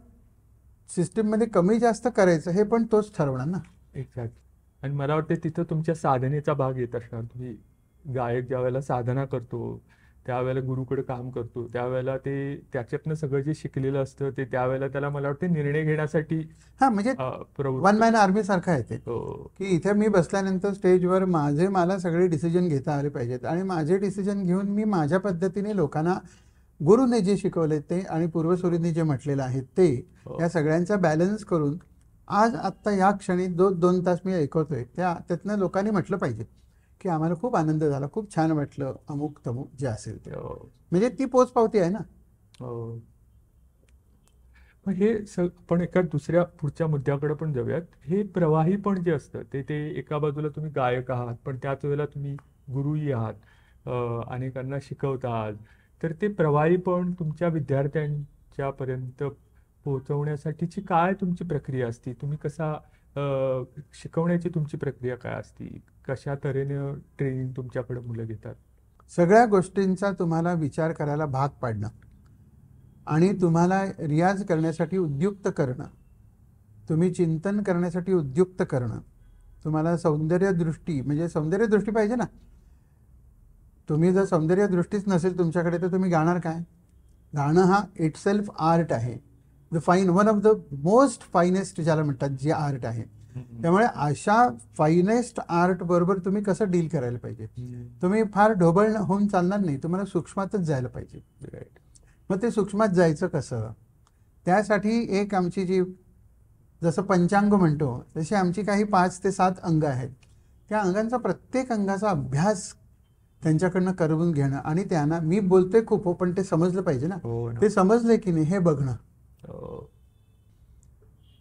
सिस्टीममध्ये कमी जास्त करायचं हे पण तोच ठरवणार ना. एक्झॅक्ट. आणि मला वाटतं तिथं तुमच्या साधनेचा भाग येत असणार. तुम्ही गायक ज्या वेळेला साधना करतो, त्यावेळेला गुरुकडे काम करतो, त्यावेळेला ते त्याच्यातनं सगळं जे शिकलेलं असतं ते त्यावेळेला त्याला मला वाटतं निर्णय घेण्यासाठी म्हणजे वन मॅन आर्मी सारखं आहे ते, की इथे मी बसल्यानंतर स्टेजवर मला सगळे डिसिजन घेता आले पाहिजेत, आणि माझे डिसिजन घेऊन मी माझ्या पद्धतीने लोकांना गुरुने जे शिकवले ते आणि पूर्वसुरीने जे म्हटलेलं आहे ते, या सगळ्यांचा बॅलन्स करून आज आत्ता या क्षणी 2 तास मी ऐकवतोय, त्यातनं लोकांनी म्हटलं पाहिजे की आम्हाला खूप आनंद झाला, खूप छान वाटलं, अमुक तमुक जे असेल ते. म्हणजे ती पोचपावती आहे ना. मग हे आपण एका दुसऱ्या पुढच्या मुद्द्याकडे पण जाऊयात. हे प्रवाही पण जे असतं ते एका बाजूला तुम्ही गायक आहात, पण त्याच वेळेला तुम्ही गुरुही आहात, अनेकांना शिकवता आहात. तर ते प्रवाही पण तुमच्या विद्यार्थ्यांच्या पर्यंत पोहोचवण्यासाठीची काय तुमची प्रक्रिया असती? तुम्ही कसा शिकवण्याची तुमची प्रक्रिया काय असती? कशा तऱ्हेने ट्रेनिंग तुमच्याकडे मुलं घेतात? सगळ्या गोष्टींचा तुम्हाला विचार करायला भाग पाडणं आणि तुम्हाला रियाज करण्यासाठी उद्युक्त करणं, तुम्ही चिंतन करण्यासाठी उद्युक्त करणं, तुम्हाला सौंदर्यदृष्टी पाहिजे ना. तुम्ही जर सौंदर्यदृष्टीच नसेल तुमच्याकडे तर तुम्ही गाणार काय? गाणं हा इटसेल्फ आर्ट आहे. One of the most finest ज्याला म्हणतात, जे आर्ट आहे. त्यामुळे अशा फायनेस्ट आर्ट बरोबर तुम्ही कसं डील करायला पाहिजे. तुम्ही फार ढोबळ होऊन चालणार नाही, तुम्हाला सूक्ष्मातच जायला पाहिजे. मग ते सूक्ष्मात जायचं कसं? त्यासाठी एक आमची जी जसं पंचांग म्हणतो तशी आमची काही 5 ते 7 अंग आहेत. त्या अंगांचा प्रत्येक अंगाचा अभ्यास त्यांच्याकडनं करून घेणं, आणि त्यांना मी बोलतोय खूप पण ते समजलं पाहिजे ना. ते समजले की नाही हे बघणं.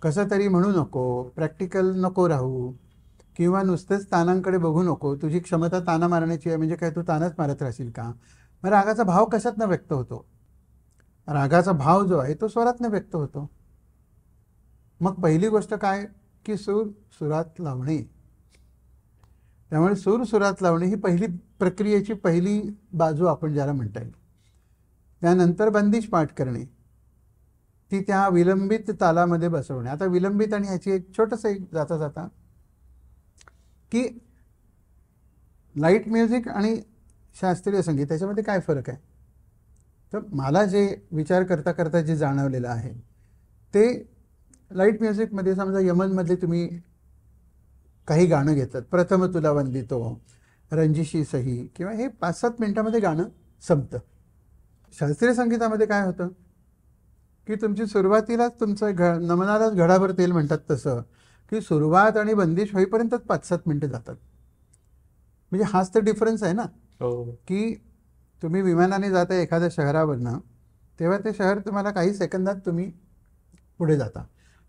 कसं तरी म्हणू नको, प्रॅक्टिकल नको राहू, किंवा नुसतेच तानांकडे बघू नको. तुझी क्षमता ताना मारण्याची आहे म्हणजे काय तू तानाच मारत राहशील का? मग रागाचा भाव कशातनं व्यक्त होतो? रागाचा भाव जो आहे तो स्वरातनं व्यक्त होतो. मग पहिली गोष्ट काय की सूर सुरात लावणे. त्यामुळे सूर सुरात लावणे ही पहिली प्रक्रियेची पहिली बाजू आपण ज्याला म्हणता येईल. त्यानंतर बंदिश पाठ करणे, ती त्या विलंबित तालामध्ये बसवणे. आता विलंबित आणि ह्याची एक छोटंसं एक जाता की लाईट म्युझिक आणि शास्त्रीय संगीत याच्यामध्ये काय फरक आहे. तर मला जे विचार करता करता जे जाणवलेलं आहे ते लाईट म्युझिकमध्ये, समजा यमनमधले तुम्ही काही गाणं घेतात, प्रथम तुला वंदितो, रंजिशी सही, किंवा हे 5-7 मिनिटामध्ये गाणं संपतं. शास्त्रीय संगीतामध्ये काय होतं की तुमची सुरुवातीलाच तुमचं नमनालाच घडाभर तेल म्हणतात तसं, की सुरुवात आणि बंदिश होईपर्यंतच 5-7 मिनिटं जातात. म्हणजे हाच तर डिफरन्स आहे ना. की तुम्ही विमानाने जाता एखाद्या शहरावरनं, तेव्हा ते शहर तुम्हाला काही सेकंदात तुम्ही पुढे जाता,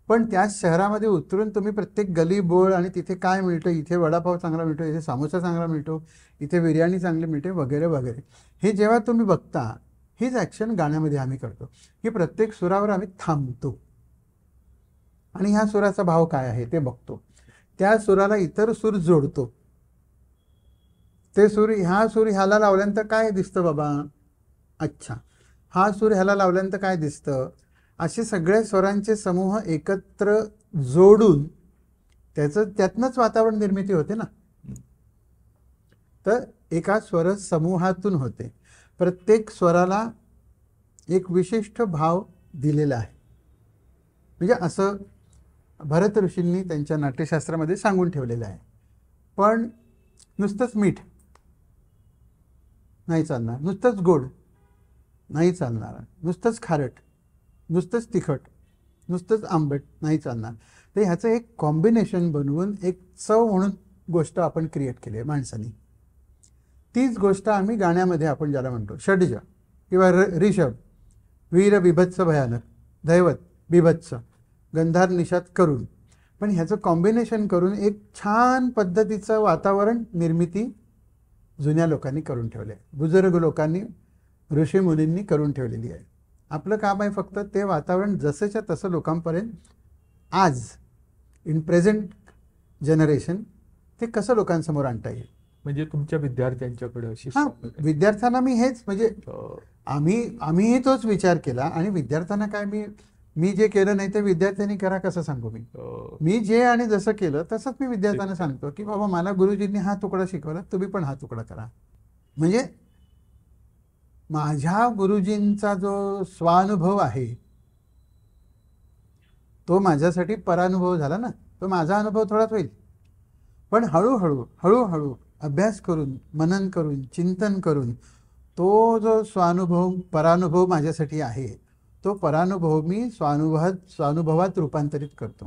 पण त्याच शहरामध्ये उतरून तुम्ही प्रत्येक गली बोळ आणि तिथे काय मिळतं, इथे वडापाव चांगला मिळतो, इथे समोसा चांगला मिळतो, इथे बिर्याणी चांगली मिळते, वगैरे वगैरे, हे जेव्हा तुम्ही बघता हीच ॲक्शन गाण्यामध्ये आम्ही करतो की प्रत्येक सुरावर आम्ही थांबतो आणि ह्या सुराचा भाव काय आहे ते बघतो, त्या सुराला इतर सूर जोडतो. ते सूर ह्याला लावल्यानंतर काय दिसतं बाबा, अच्छा हा सूर ह्याला लावल्यानंतर काय दिसतं, असे सगळे स्वरांचे समूह एकत्र जोडून त्यातनंच वातावरण निर्मिती होते ना. तर एका स्वर समूहातून होते. प्रत्येक स्वराला एक विशिष्ट भाव दिलेला आहे. म्हणजे असं भरत ऋषींनी त्यांच्या नाट्यशास्त्रामध्ये सांगून ठेवलेलं आहे. पण नुसतंच मीठ नाही चालणार, नुसतंच गोड नाही चालणार, नुसतंच खारट, नुसतंच तिखट, नुसतंच आंबट नाही चालणार. तर ह्याचं एक कॉम्बिनेशन बनवून एक चव म्हणून गोष्ट आपण क्रिएट केली आहे माणसाने. तीच गोष्ट आम्ही गाण्यामध्ये आपण ज्याला म्हणतो षड्ज किंवा ऋषभ, वीर बिभत्स भयानक, दैवत बिभत्स, गंधार निषाद करून, पण ह्याचं कॉम्बिनेशन करून एक छान पद्धतीचं वातावरण निर्मिती जुन्या लोकांनी करून ठेवले, बुजुर्ग लोकांनी, ऋषी मुनींनी करून ठेवलेली आहे. आपलं काम आहे फक्त ते वातावरण जसंच्या तसं लोकांपर्यंत आज इन प्रेझेंट जनरेशन ते कसं लोकांसमोर आणता येईल. म्हणजे तुमच्या विद्यार्थ्यांच्याकडे अशी हां, विद्यार्थ्यांना मी हेच म्हणजे आम्हीही तोच विचार केला आणि विद्यार्थ्यांना काय मी जे केलं नाही ते विद्यार्थ्यांनी करा कसं सांगू मी जे आणि जसं केलं तसंच मी विद्यार्थ्यांना सांगतो की बाबा मला गुरुजींनी हा तुकडा शिकवला, तुम्ही पण हा तुकडा करा. म्हणजे माझ्या गुरुजींचा जो स्वानुभव आहे तो माझ्यासाठी परानुभव झाला ना. तो माझा अनुभव थोडाच होईल, पण हळूहळू अभ्यास करून, मनन करून, चिंतन करून तो जो परानुभव माझ्यासाठी आहे तो परानुभव मी स्वानुभवात रूपांतरित करतो.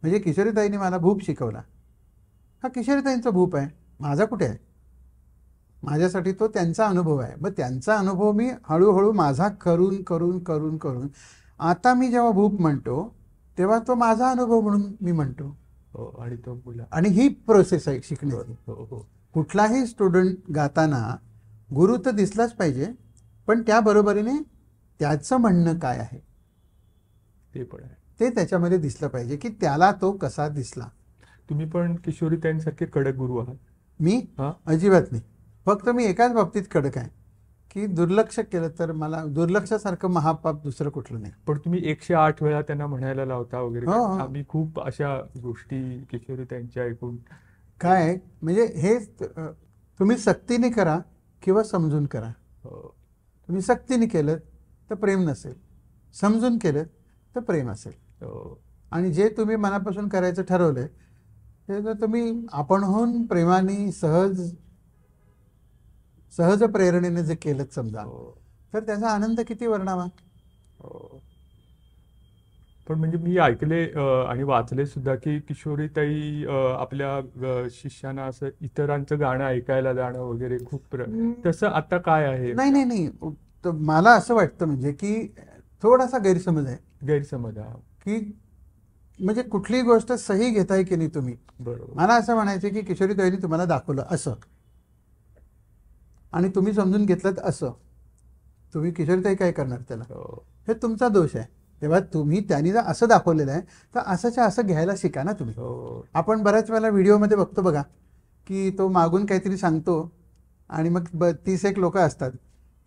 म्हणजे किशोरीताईंनी मला भूप शिकवला, हा किशोरीताईंचा भूप आहे, माझा कुठे आहे. माझ्यासाठी तो त्यांचा अनुभव आहे. मग त्यांचा अनुभव मी हळूहळू माझा करून करून करून करून आता मी जेव्हा भूप म्हणतो तेव्हा तो माझा अनुभव म्हणून मी म्हणतो. आणि तो मुला आणि ही प्रोसेस आहे शिकण्याची. कुठलाही स्टुडंट गाताना गुरु तर दिसलाच पाहिजे, पण त्याबरोबरीने त्याचं म्हणणं काय आहे ते पण आहे, ते त्याच्यामध्ये दिसलं पाहिजे की त्याला तो कसा दिसला. तुम्ही पण किशोरीताईंसारखे कडक गुरु आहात. मी अजिबात नाही. फक्त मी एकाच बाबतीत कडक आहे की दुर्लक्ष केलं तर मला दुर्लक्षासारखं महापाप दुसरं कुठलं नाही. पण तुम्ही 108 वेळा त्यांना म्हणायला लावता वगैरे. हो. आम्ही खूप अशा गोष्टी किशोरीताईंच्या ऐकून. काय म्हणजे हे तुम्ही सक्तीने करा किंवा समजून करा. तुम्ही सक्तीने केलं तर प्रेम नसेल, समजून केलं तर प्रेम असेल. आणि जे तुम्ही मनापासून करायचं ठरवलंय ते जर तुम्ही आपणहून प्रेमाने सहज प्रेरणेने जे केलं समजा तर त्याचा आनंद किती वर्णावा. पण म्हणजे मी ऐकले आणि वाचले सुद्धा की किशोरीताई आपल्या शिष्यांना असं इतरांचं गाणं ऐकायला जाणं वगैरे खूप तसं आता काय आहे. नाही तर मला असं वाटतं म्हणजे की थोडासा गैरसमज आहे. गैरसमज की म्हणजे कुठलीही गोष्ट सही घेताय की नाही तुम्ही. बरोबर. मला असं म्हणायचं की किशोरीताईंनी तुम्हाला दाखवलं असं आणि तुम्ही समजून घेतलं असं, तुम्ही किशोरीताई काय करणार त्याला. हे तुमचा दोष आहे. तेव्हा तुम्ही त्यांनी जर असं दाखवलेलं आहे तर असंच्या असं घ्यायला शिका ना तुम्ही. आपण बऱ्याच वेळेला व्हिडिओमध्ये बघतो बघा की तो मागून काहीतरी सांगतो आणि मग 30 लोक असतात,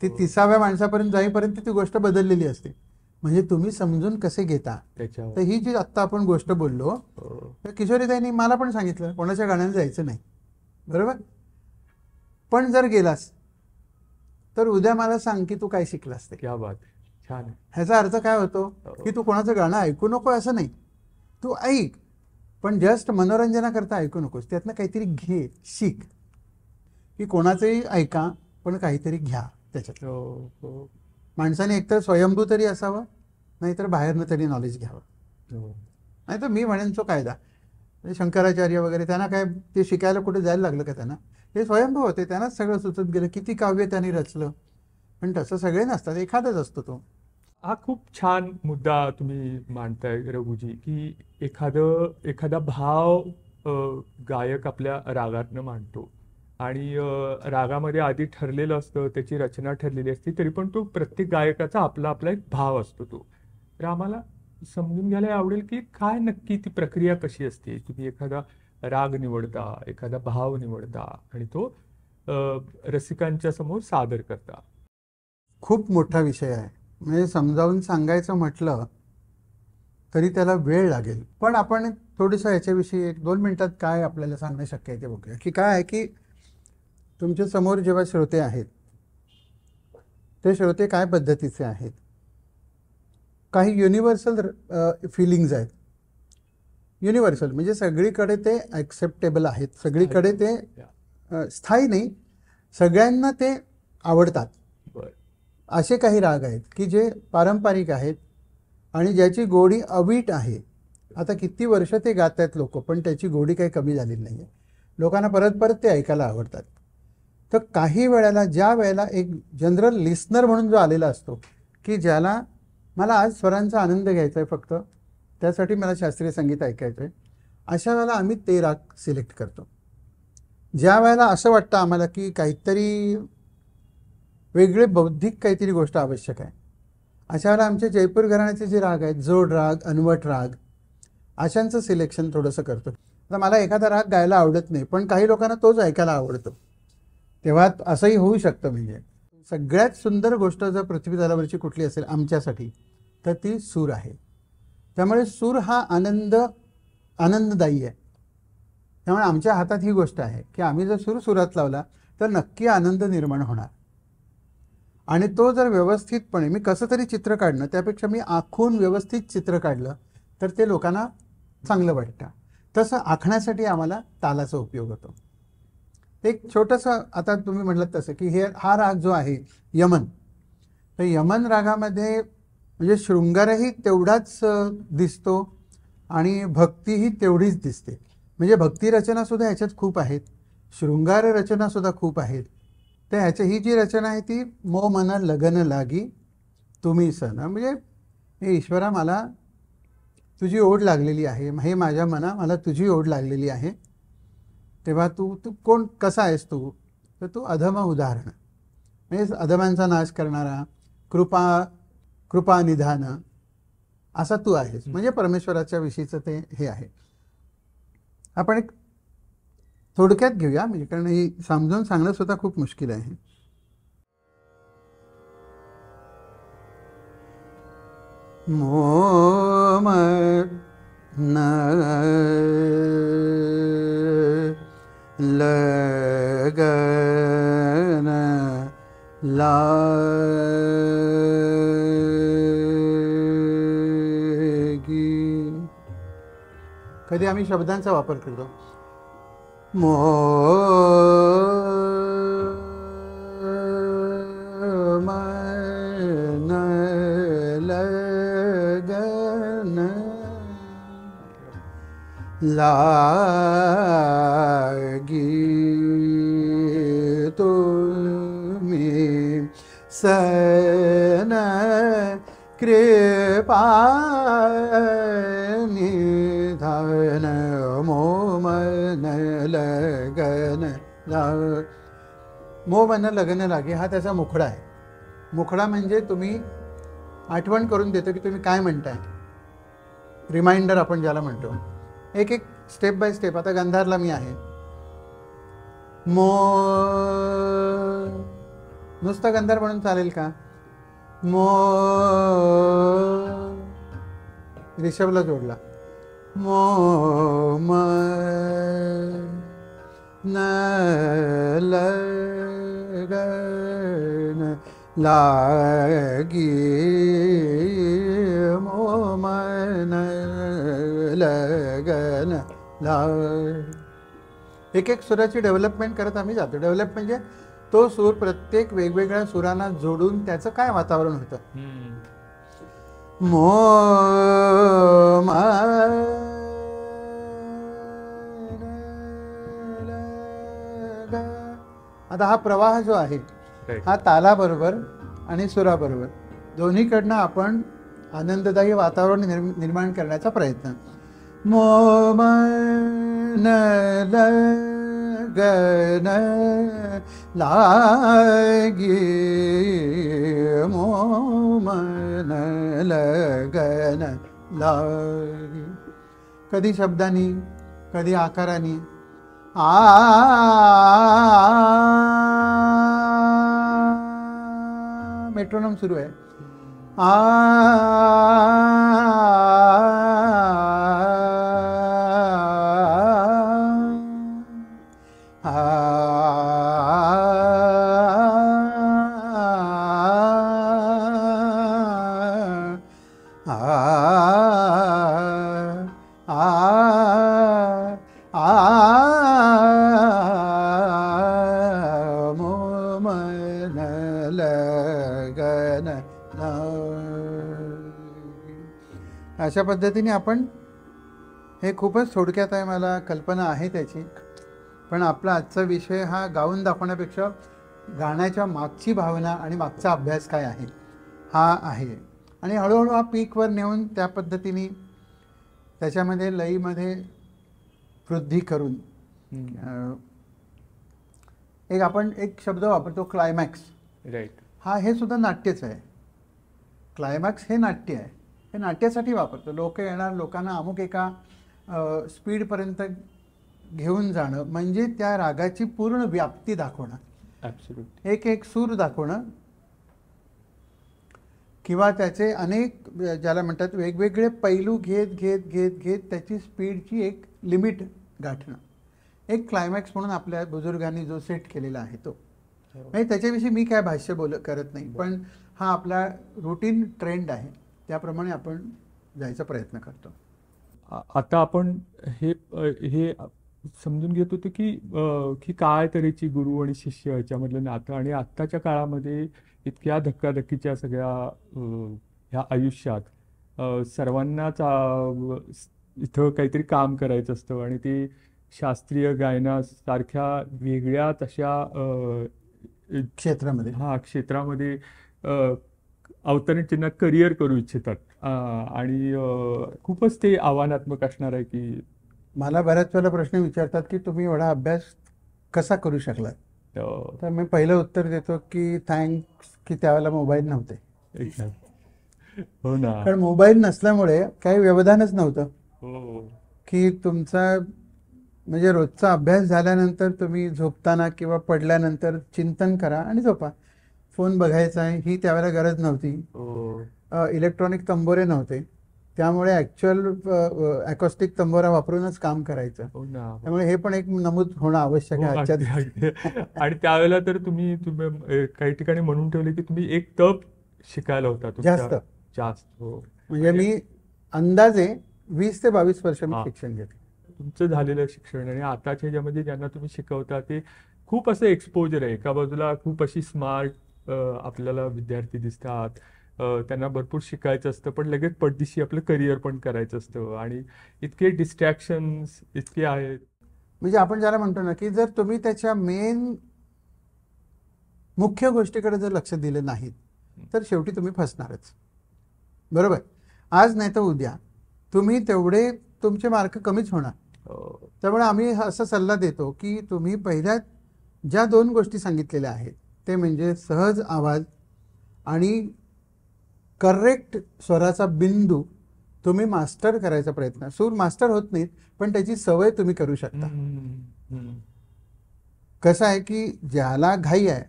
ती 30व्या माणसापर्यंत जाईपर्यंत ती गोष्ट बदललेली असते. म्हणजे तुम्ही समजून कसे घेता. तर ही जी आत्ता आपण गोष्ट बोललो तर किशोरीताईंनी मला पण सांगितलं कोणाच्या गाण्याला जायचं नाही, बरोबर. पण जर गेलास तर उद्या मला सांग की तू काय शिकलास ते. क्या बात, छान. ह्याचा अर्थ काय होतो की तू कोणाचं गाणं ऐकू नको असं नाही, तू ऐक पण जस्ट मनोरंजनाकरता ऐकू नकोस, त्यातनं काहीतरी घे, शिक. की कोणाचंही ऐका पण काहीतरी घ्या त्याच्यात. माणसाने एकतर स्वयंभू तरी असावं, नाहीतर बाहेरनं तरी नॉलेज घ्यावं. नाही तर मी म्हणेन तो कायदा शंकराचार्य वगैरे त्यांना काय ते शिकायला कुठे जायला लागलं का त्यांना. हे स्वयंभू होते, त्यांनाच सगळं सुचत गेलं. किती काव्य त्यांनी रचलं, पण तसं सगळे नसतात, एखादंच असतो तो. हा खूप छान मुद्दा तुम्ही मांडताय रघुजी, की एखादा भाव गायक आपल्या रागातनं मांडतो आणि रागामध्ये आधी ठरलेलं असतं, त्याची रचना ठरलेली असते, तरी पण तो प्रत्येक गायकाचा आपला आपला एक भाव असतो तो. तर आम्हाला समजून घ्यायला आवडेल की काय नक्की ती प्रक्रिया कशी असते. तुम्ही एखादा राग निवडता, एखादा भाव निवडता आणि तो रसिकांच्या समोर सादर करता. खूप मोठा विषय आहे. म्हणजे समजावून सांगायचं म्हटलं तरी त्याला वेळ लागेल. पण आपण थोडंसं याच्याविषयी 1-2 मिनिटात काय आपल्याला सांगणं शक्य आहे ते बघूया. की काय आहे की तुमच्या समोर जेव्हा श्रोते आहेत, ते श्रोते काय पद्धतीचे आहेत. काही युनिव्हर्सल फिलिंग्ज आहेत. युनिव्हर्सल म्हणजे सगळीकडे ते ॲक्सेप्टेबल आहेत, सगळीकडे ते स्थायी नाही, सगळ्यांना ते आवडतात. असे काही राग आहेत की जे पारंपरिक आहेत आणि ज्याची गोडी अवीट आहे. आता किती वर्ष ते गात आहेत लोक, पण त्याची गोडी काही कमी झालेली नाही आहे. लोकांना परत परत ते ऐकायला आवडतात. तर काही वेळेला ज्या वेळेला एक जनरल लिस्नर म्हणून जो आलेला असतो की ज्याला मला आज स्वरांचा आनंद घ्यायचा आहे, फक्त त्यासाठी मला शास्त्रीय संगीत ऐकायचं आहे, अशा वेळेला आम्ही ते राग सिलेक्ट करतो. ज्या वेळेला असं वाटतं आम्हाला की काहीतरी वेगळे बौद्धिक काहीतरी गोष्ट आवश्यक आहे, अशा वेळेला आमचे जयपूर घराण्याचे जे राग आहेत, जोड राग, अनवट राग, अशांचं सिलेक्शन थोडंसं करतो. आता मला एखादा राग गायला आवडत नाही, पण काही लोकांना तोच ऐकायला आवडतो, तेव्हा असंही होऊ शकतं. म्हणजे सगळ्यात सुंदर गोष्ट जर पृथ्वी तलावरची कुठली असेल आमच्यासाठी, तर ती सूर आहे. त्यामुळे सूर हा आनंददायी आहे. त्यामुळे आमच्या हातात ही गोष्ट आहे की आम्ही जर सूर सुरात लावला तर नक्की आनंद निर्माण होणार. आणि तो जर व्यवस्थितपणे, मी कसं तरी चित्र काढणं त्यापेक्षा मी आखून व्यवस्थित चित्र काढलं तर ते लोकांना चांगलं वाटतं. तसं आखण्यासाठी आम्हाला तालाचा उपयोग होतो. एक छोटंसं, आता तुम्ही म्हटलं तसं की हा राग जो आहे यमन, तर यमन रागामध्ये म्हणजे शृंगारही तेवढाच दिसतो आणि भक्तीही तेवढीच दिसते. म्हणजे भक्तिरचनासुद्धा ह्याच्यात खूप आहेत, शृंगार रचनासुद्धा खूप आहेत. तर ह्याची ही जी रचना आहे ती मो मन लगन लागी तुम्ही सन, म्हणजे हे ईश्वरा मला तुझी ओढ लागलेली आहे, हे माझ्या मना मला तुझी ओढ लागलेली आहे, तेव्हा तू कोण कसा आहेस तू, तर तू अधम उदाहरण, म्हणजे अधमांचा नाश करणारा, कृपानिधान असा तू आहेस. म्हणजे परमेश्वराच्या विषयीचं ते हे आहे. आपण एक थोडक्यात घेऊया, म्हणजे कारण ही समजावून सांगणं सुद्धा खूप मुश्किल आहे. मोम न लगन लागी. कधी आम्ही शब्दांचा वापर करतो. मन लगन लागी तुम्ही सन कृपा निधान मो मन लगन मो मन लगन लागे हा त्याचा मुखडा आहे. मुखडा म्हणजे तुम्ही आठवण करून देतो की तुम्ही काय म्हणताय, रिमाइंडर आपण ज्याला म्हणतो. एक एक स्टेप बाय स्टेप. आता गंधारला मी आहे, मो नुसतं गंधार म्हणून चालेल का, मो रिषभला जोडला, मो म न लगन लागी मो मन लगन लाग. एक एक सुराची डेव्हलपमेंट करत आम्ही जातो. डेव्हलप म्हणजे तो सूर प्रत्येक वेगवेगळ्या सुरांना जोडून त्याचं काय वातावरण होतं. मो आता हा प्रवाह जो आहे हा तालाबरोबर आणि सुराबरोबर दोन्हीकडनं आपण आनंददायी वातावरण निर्माण करण्याचा प्रयत्न. मोमन लगन लागी, मोमन लगन लागी. कधी शब्दांनी, कधी आकारांनी. मेट्रोनॉम सुरू आहे. अशा पद्धतीने आपण हे खूपच थोडक्यात आहे, मला कल्पना आहे त्याची, पण आपला आजचा विषय हा गाऊन दाखवण्यापेक्षा गाण्याच्या मागची भावना आणि मागचा अभ्यास काय आहे हा आहे. आणि हळूहळू हा पीकवर नेऊन त्या पद्धतीने त्याच्यामध्ये लईमध्ये वृद्धी करून आपण एक शब्द वापरतो क्लायमॅक्स. राईट. हे सुद्धा नाट्यच आहे. क्लायमॅक्स हे नाट्य आहे. हे नाट्यासाठी वापरतो. लोक येणार, लोकांना अमुक एका स्पीडपर्यंत घेऊन जाणं म्हणजे त्या रागाची पूर्ण व्याप्ती दाखवणं. ॲब्सोल्युटली. एक एक सूर दाखवणं किंवा त्याचे अनेक ज्याला म्हणतात वेगवेगळे पैलू घेत घेत घेत घेत त्याची स्पीडची एक लिमिट गाठणं. एक क्लायमॅक्स म्हणून आपल्या बुजुर्गांनी जो सेट केलेला आहे तो. म्हणजे त्याच्याविषयी मी काय भाष्य करत नाही, पण हा आपला रुटीन ट्रेंड आहे, त्याप्रमाणे आपण जायचा प्रयत्न करतो. आता आपण हे समजून घेत होतो की काय तऱ्हेची गुरु आणि शिष्य याच्यामधलं नातं, आणि आत्ताच्या काळामध्ये इतक्या धक्काधक्कीच्या सगळ्या ह्या आयुष्यात सर्वांनाच इथं काहीतरी काम करायचं असतं आणि ते शास्त्रीय गायनासारख्या वेगळ्या तशा क्षेत्रामध्ये अवतरण चिन्ह करिअर करू इच्छितात. आणि खूपच ते आव्हानात्मक असणार आहे. की मला बऱ्याच वेळेला प्रश्न विचारतात की तुम्ही एवढा अभ्यास कसा करू शकलात. तर मी पहिलं उत्तर देतो की थँक्स की त्यावेळेला मोबाईल नव्हते. हो ना. कारण मोबाईल नसल्यामुळे काही व्यवधानच नव्हतं. हो. की तुमचा म्हणजे रोजचा अभ्यास झाल्यानंतर तुम्ही झोपताना किंवा पडल्यानंतर चिंतन करा आणि झोपा. फोन बघायचा आहे ही त्यावेळेला गरज नव्हती. इलेक्ट्रॉनिक तंबोरे नव्हते, त्यामुळे ॲक्च्युअल अकॉस्टिक तंबोरा वापरूनच काम करायचं. त्यामुळे हे पण एक नमूद होणं आवश्यक आहे आजच्या. आणि त्यावेळेला तर तुम्ही काही ठिकाणी म्हणून ठेवले की तुम्ही एक तप शिकायला होता जास्त. म्हणजे मी अंदाजे 20 ते 22 वर्ष मी शिक्षण घेतलं. तुमचं झालेलं शिक्षण आणि आताच्या ह्याच्यामध्ये ज्यांना तुम्ही शिकवता ते खूप असं एक्सपोजर आहे. एका बाजूला खूप अशी स्मार्ट आपल्याला विद्यार्थी दिसतात, त्यांना भरपूर शिकायचं असतं, पण लगेच पडदिशी आपलं करिअर पण करायचं असतं आणि इतके डिस्ट्रॅक्शन्स इतके आहेत. म्हणजे आपण ज्याला म्हणतो ना की जर तुम्ही त्याच्या मेन मुख्य गोष्टीकडे जर लक्ष दिलं नाहीत तर शेवटी तुम्ही फसणारच. बरोबर. आज नाही तर उद्या तुम्ही तेवढे तुमचे मार्क कमीच होणार. त्यामुळे आम्ही असा सल्ला देतो की तुम्ही पहिल्या ज्या 2 गोष्टी सांगितलेल्या आहेत ते म्हणजे सहज आवाज आणि करेक्ट स्वराचा बिंदू तुम्ही मास्टर करायचा प्रयत्न. सूर मास्टर होत नाहीत पण त्याची सवय तुम्ही करू शकता. कसं आहे की ज्याला घाई आहे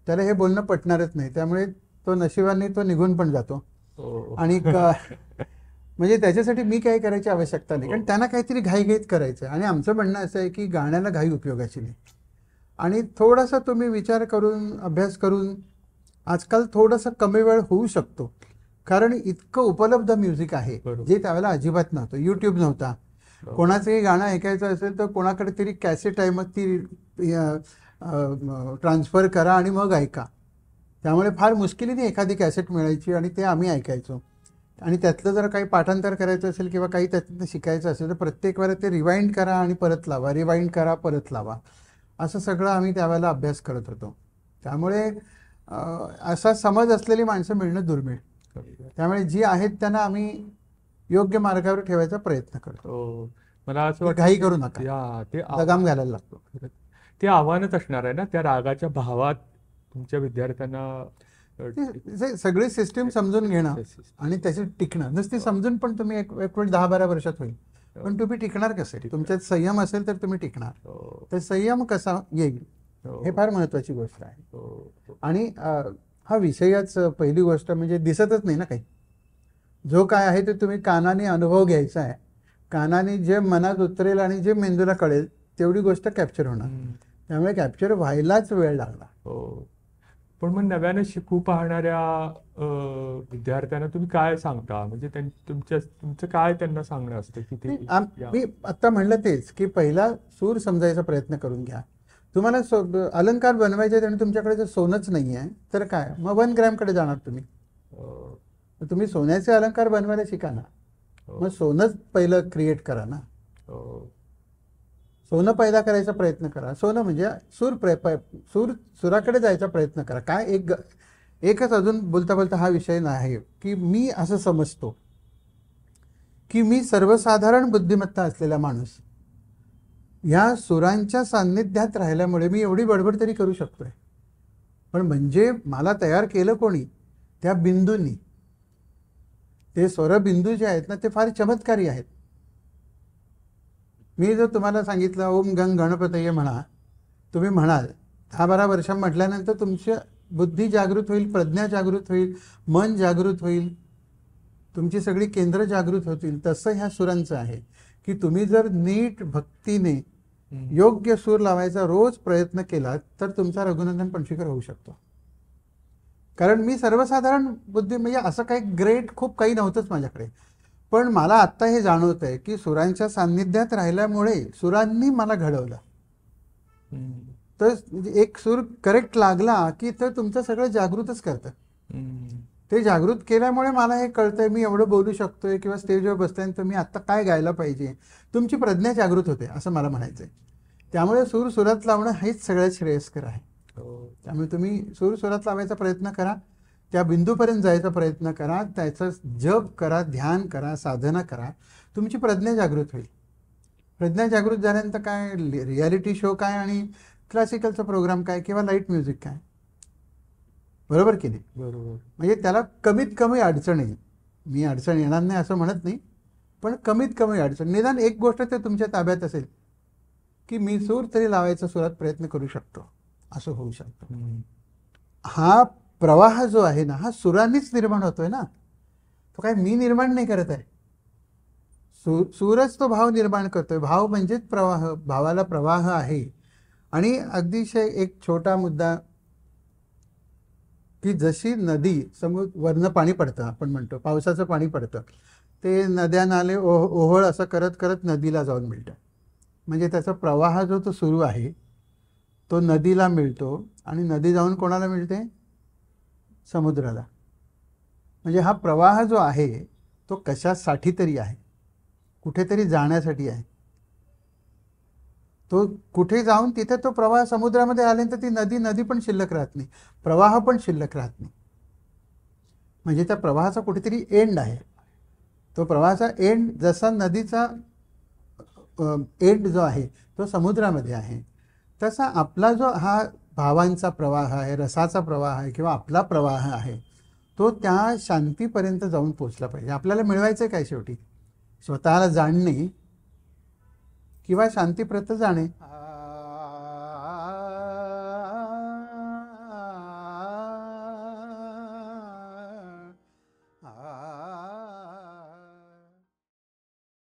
त्याला हे बोलणं पटणारच नाही, त्यामुळे तो नशिबाने तो निघून पण जातो. आणि म्हणजे त्याच्यासाठी मी काही करायची आवश्यकता नाही, कारण त्यांना काहीतरी घाईघाईत करायचं आहे. आणि आमचं म्हणणं असं आहे की गाण्याला घाई उपयोगाची नाही. आणि थोडासा तुम्ही विचार करून अभ्यास करून आजकाल थोडासा कमी वेळ होऊ शकतो, कारण इतकं उपलब्ध म्युझिक आहे जे त्यावेळेला अजिबात नव्हतं. यूट्यूब नव्हता. कोणाचंही गाणं ऐकायचं असेल तर कोणाकडे तरी कॅसेट आहे, मग ती ट्रान्सफर करा आणि मग ऐका. त्यामुळे फार मुश्किलीने एखादी कॅसेट मिळायची आणि ते आम्ही ऐकायचो. आणि त्यातलं जर काही पाठांतर करायचं असेल किंवा काही त्यातलं शिकायचं असेल तर प्रत्येक वेळेला ते रिवाइंड करा आणि परत लावा, रिवाइंड करा परत लावा, असं सगळं आम्ही त्यावेळेला अभ्यास करत होतो. त्यामुळे असा समज असलेली माणसं मिळणं दुर्मिळ. त्यामुळे जी आहेत त्यांना आम्ही योग्य मार्गावर ठेवायचा प्रयत्न करतो. हो. मला असं की वाटतं घाई की करू नका, ते लगाम घालायला लागतो. ते आव्हानच असणार आहे ना त्या रागाच्या भावात तुमच्या विद्यार्थ्यांना ते सगळी सिस्टीम समजून घेणं आणि त्याची टिकणं. नुसती समजून पण तुम्ही एक वेळ 10-12 वर्षात होईल, पण तुम्ही टिकणार कसे? तुमच्यात संयम असेल तर तुम्ही टिकणार. तर संयम कसा येईल हे फार महत्वाची गोष्ट आहे. आणि हा विषयाच पहिली गोष्ट म्हणजे दिसतच नाही ना काही. जो काय आहे ते तुम्ही कानाने अनुभव घ्यायचा आहे. कानाने जे मनात उतरेल आणि जे मेंदूला कळेल तेवढी गोष्ट कॅप्चर होणार. त्यामुळे कॅप्चर व्हायलाच वेळ लागला. पण मग नव्याने शिकू पाहणाऱ्या विद्यार्थ्यांना तुम्ही काय सांगता? म्हणजे तुमचं काय त्यांना सांगणं असतं की ते मी आता म्हणलं तेच की पहिला सूर समजायचा प्रयत्न करून घ्या. तुम्हाला अलंकार बनवायचे आहेत आणि तुमच्याकडे जर सोनंच नाही आहे तर काय, मग 1 ग्रॅमकडे जाणार तुम्ही. तुम्ही सोन्याचे अलंकार बनवायला शिका ना. मग सोनंच पहिलं क्रिएट करा ना. सोनं पैदा करायचा प्रयत्न करा. सोनं म्हणजे सुराकडे जायचा प्रयत्न करा. काय एकच अजून बोलता बोलता हा विषय नाही की मी असं समजतो की मी सर्वसाधारण बुद्धिमत्ता असलेला माणूस या सुरांच्या सान्निध्यात राहिल्यामुळे मी एवढी बडबड तरी करू शकतोय. पण म्हणजे मला तयार केलं कोणी? त्या बिंदूंनी. ते स्वरबिंदू जे आहेत ना ते फार चमत्कारी आहेत. मी जर तुम्हाला सांगितलं ओम गंग गणपतये म्हणा, तुम्ही म्हणाल 10-12 वर्ष म्हटल्यानंतर तुमची बुद्धी जागृत होईल, प्रज्ञा जागृत होईल, मन जागृत होईल, तुमची सगळी केंद्र जागृत होतील. तसं ह्या सुरांचं आहे की तुम्ही जर नीट भक्तीने योग्य सूर लावायचा रोज प्रयत्न केला तर तुमचा रघुनंदन पणशीकर होऊ शकतो. कारण मी सर्वसाधारण बुद्धी म्हणजे असं काही ग्रेट खूप काही नव्हतंच माझ्याकडे. पण मला आत्ता हे जाणवत आहे की सुरांच्या सान्निध्यात राहिल्यामुळे सुरांनी मला घडवलं. तर एक सूर करेक्ट लागला की तर तुमचं सगळं जागृतच करतं. ते जागृत केल्यामुळे मला हे कळतंय मी एवढं बोलू शकतोय किंवा स्टेजवर बसल्यानंतर मी आत्ता काय गायला पाहिजे. तुमची प्रज्ञा जागृत होते असं मला म्हणायचं आहे. त्यामुळे सूर सुरात लावणं हेच सगळ्यात श्रेयस्कर आहे. त्यामुळे तुम्ही सूर सुरात लावायचा प्रयत्न करा, त्या बिंदूपर्यंत जायचा प्रयत्न करा, त्याचं जप करा, ध्यान करा, साधना करा. तुमची प्रज्ञा जागृत होईल. प्रज्ञा जागृत झाल्यानंतर काय रियालिटी शो काय आणि क्लासिकलचा प्रोग्राम काय किंवा लाईट म्युझिक काय, बरोबर की नाही? बरोबर. म्हणजे त्याला कमीत कमी अडचण येईल. मी अडचण येणार नाही असं म्हणत नाही, पण कमीत कमी अडचण. निदान एक गोष्ट ते तुमच्या ताब्यात असेल की मी सूर तरी लावायचा सुरात प्रयत्न करू शकतो, असं होऊ शकतं. हा प्रवाह जो आहे ना हा सुरांनीच निर्माण होतोय ना. तो काय मी निर्माण नाही करत आहे. सूरच तो भाव निर्माण करतोय. भाव म्हणजेच प्रवाह, भावाला प्रवाह आहे. आणि अतिशय एक छोटा मुद्दा की जशी नदी वरनं पाणी पडतं, आपण म्हणतो पावसाचं पाणी पडतं, ते नद्या नाले ओहोळ असं करत करत नदीला जाऊन मिळतं. म्हणजे त्याचा प्रवाह जो तो सुरू आहे तो नदीला मिळतो आणि नदी जाऊन कोणाला मिळते? समुद्राला. म्हणजे हा प्रवाह जो आहे तो कशासाठी तरी आहे, कुठेतरी जाण्यासाठी आहे. तो कुठे जाऊन तिथे तो प्रवाह समुद्रामध्ये आल्यानंतर ती नदी पण शिल्लक राहत नाही, प्रवाह पण शिल्लक राहत नाही. म्हणजे त्या प्रवाहाचा कुठेतरी एंड आहे. तो प्रवाहाचा एंड जसा नदीचा एंड जो आहे तो समुद्रामध्ये आहे, तसा आपला जो हा भावांचा प्रवाह आहे, रसाचा प्रवाह आहे किंवा आपला प्रवाह आहे तो त्या शांतीपर्यंत जाऊन पोचला पाहिजे. आपल्याला मिळवायचं काय शेवटी? स्वतःला जाणणे किंवा शांतीप्रत जाणे.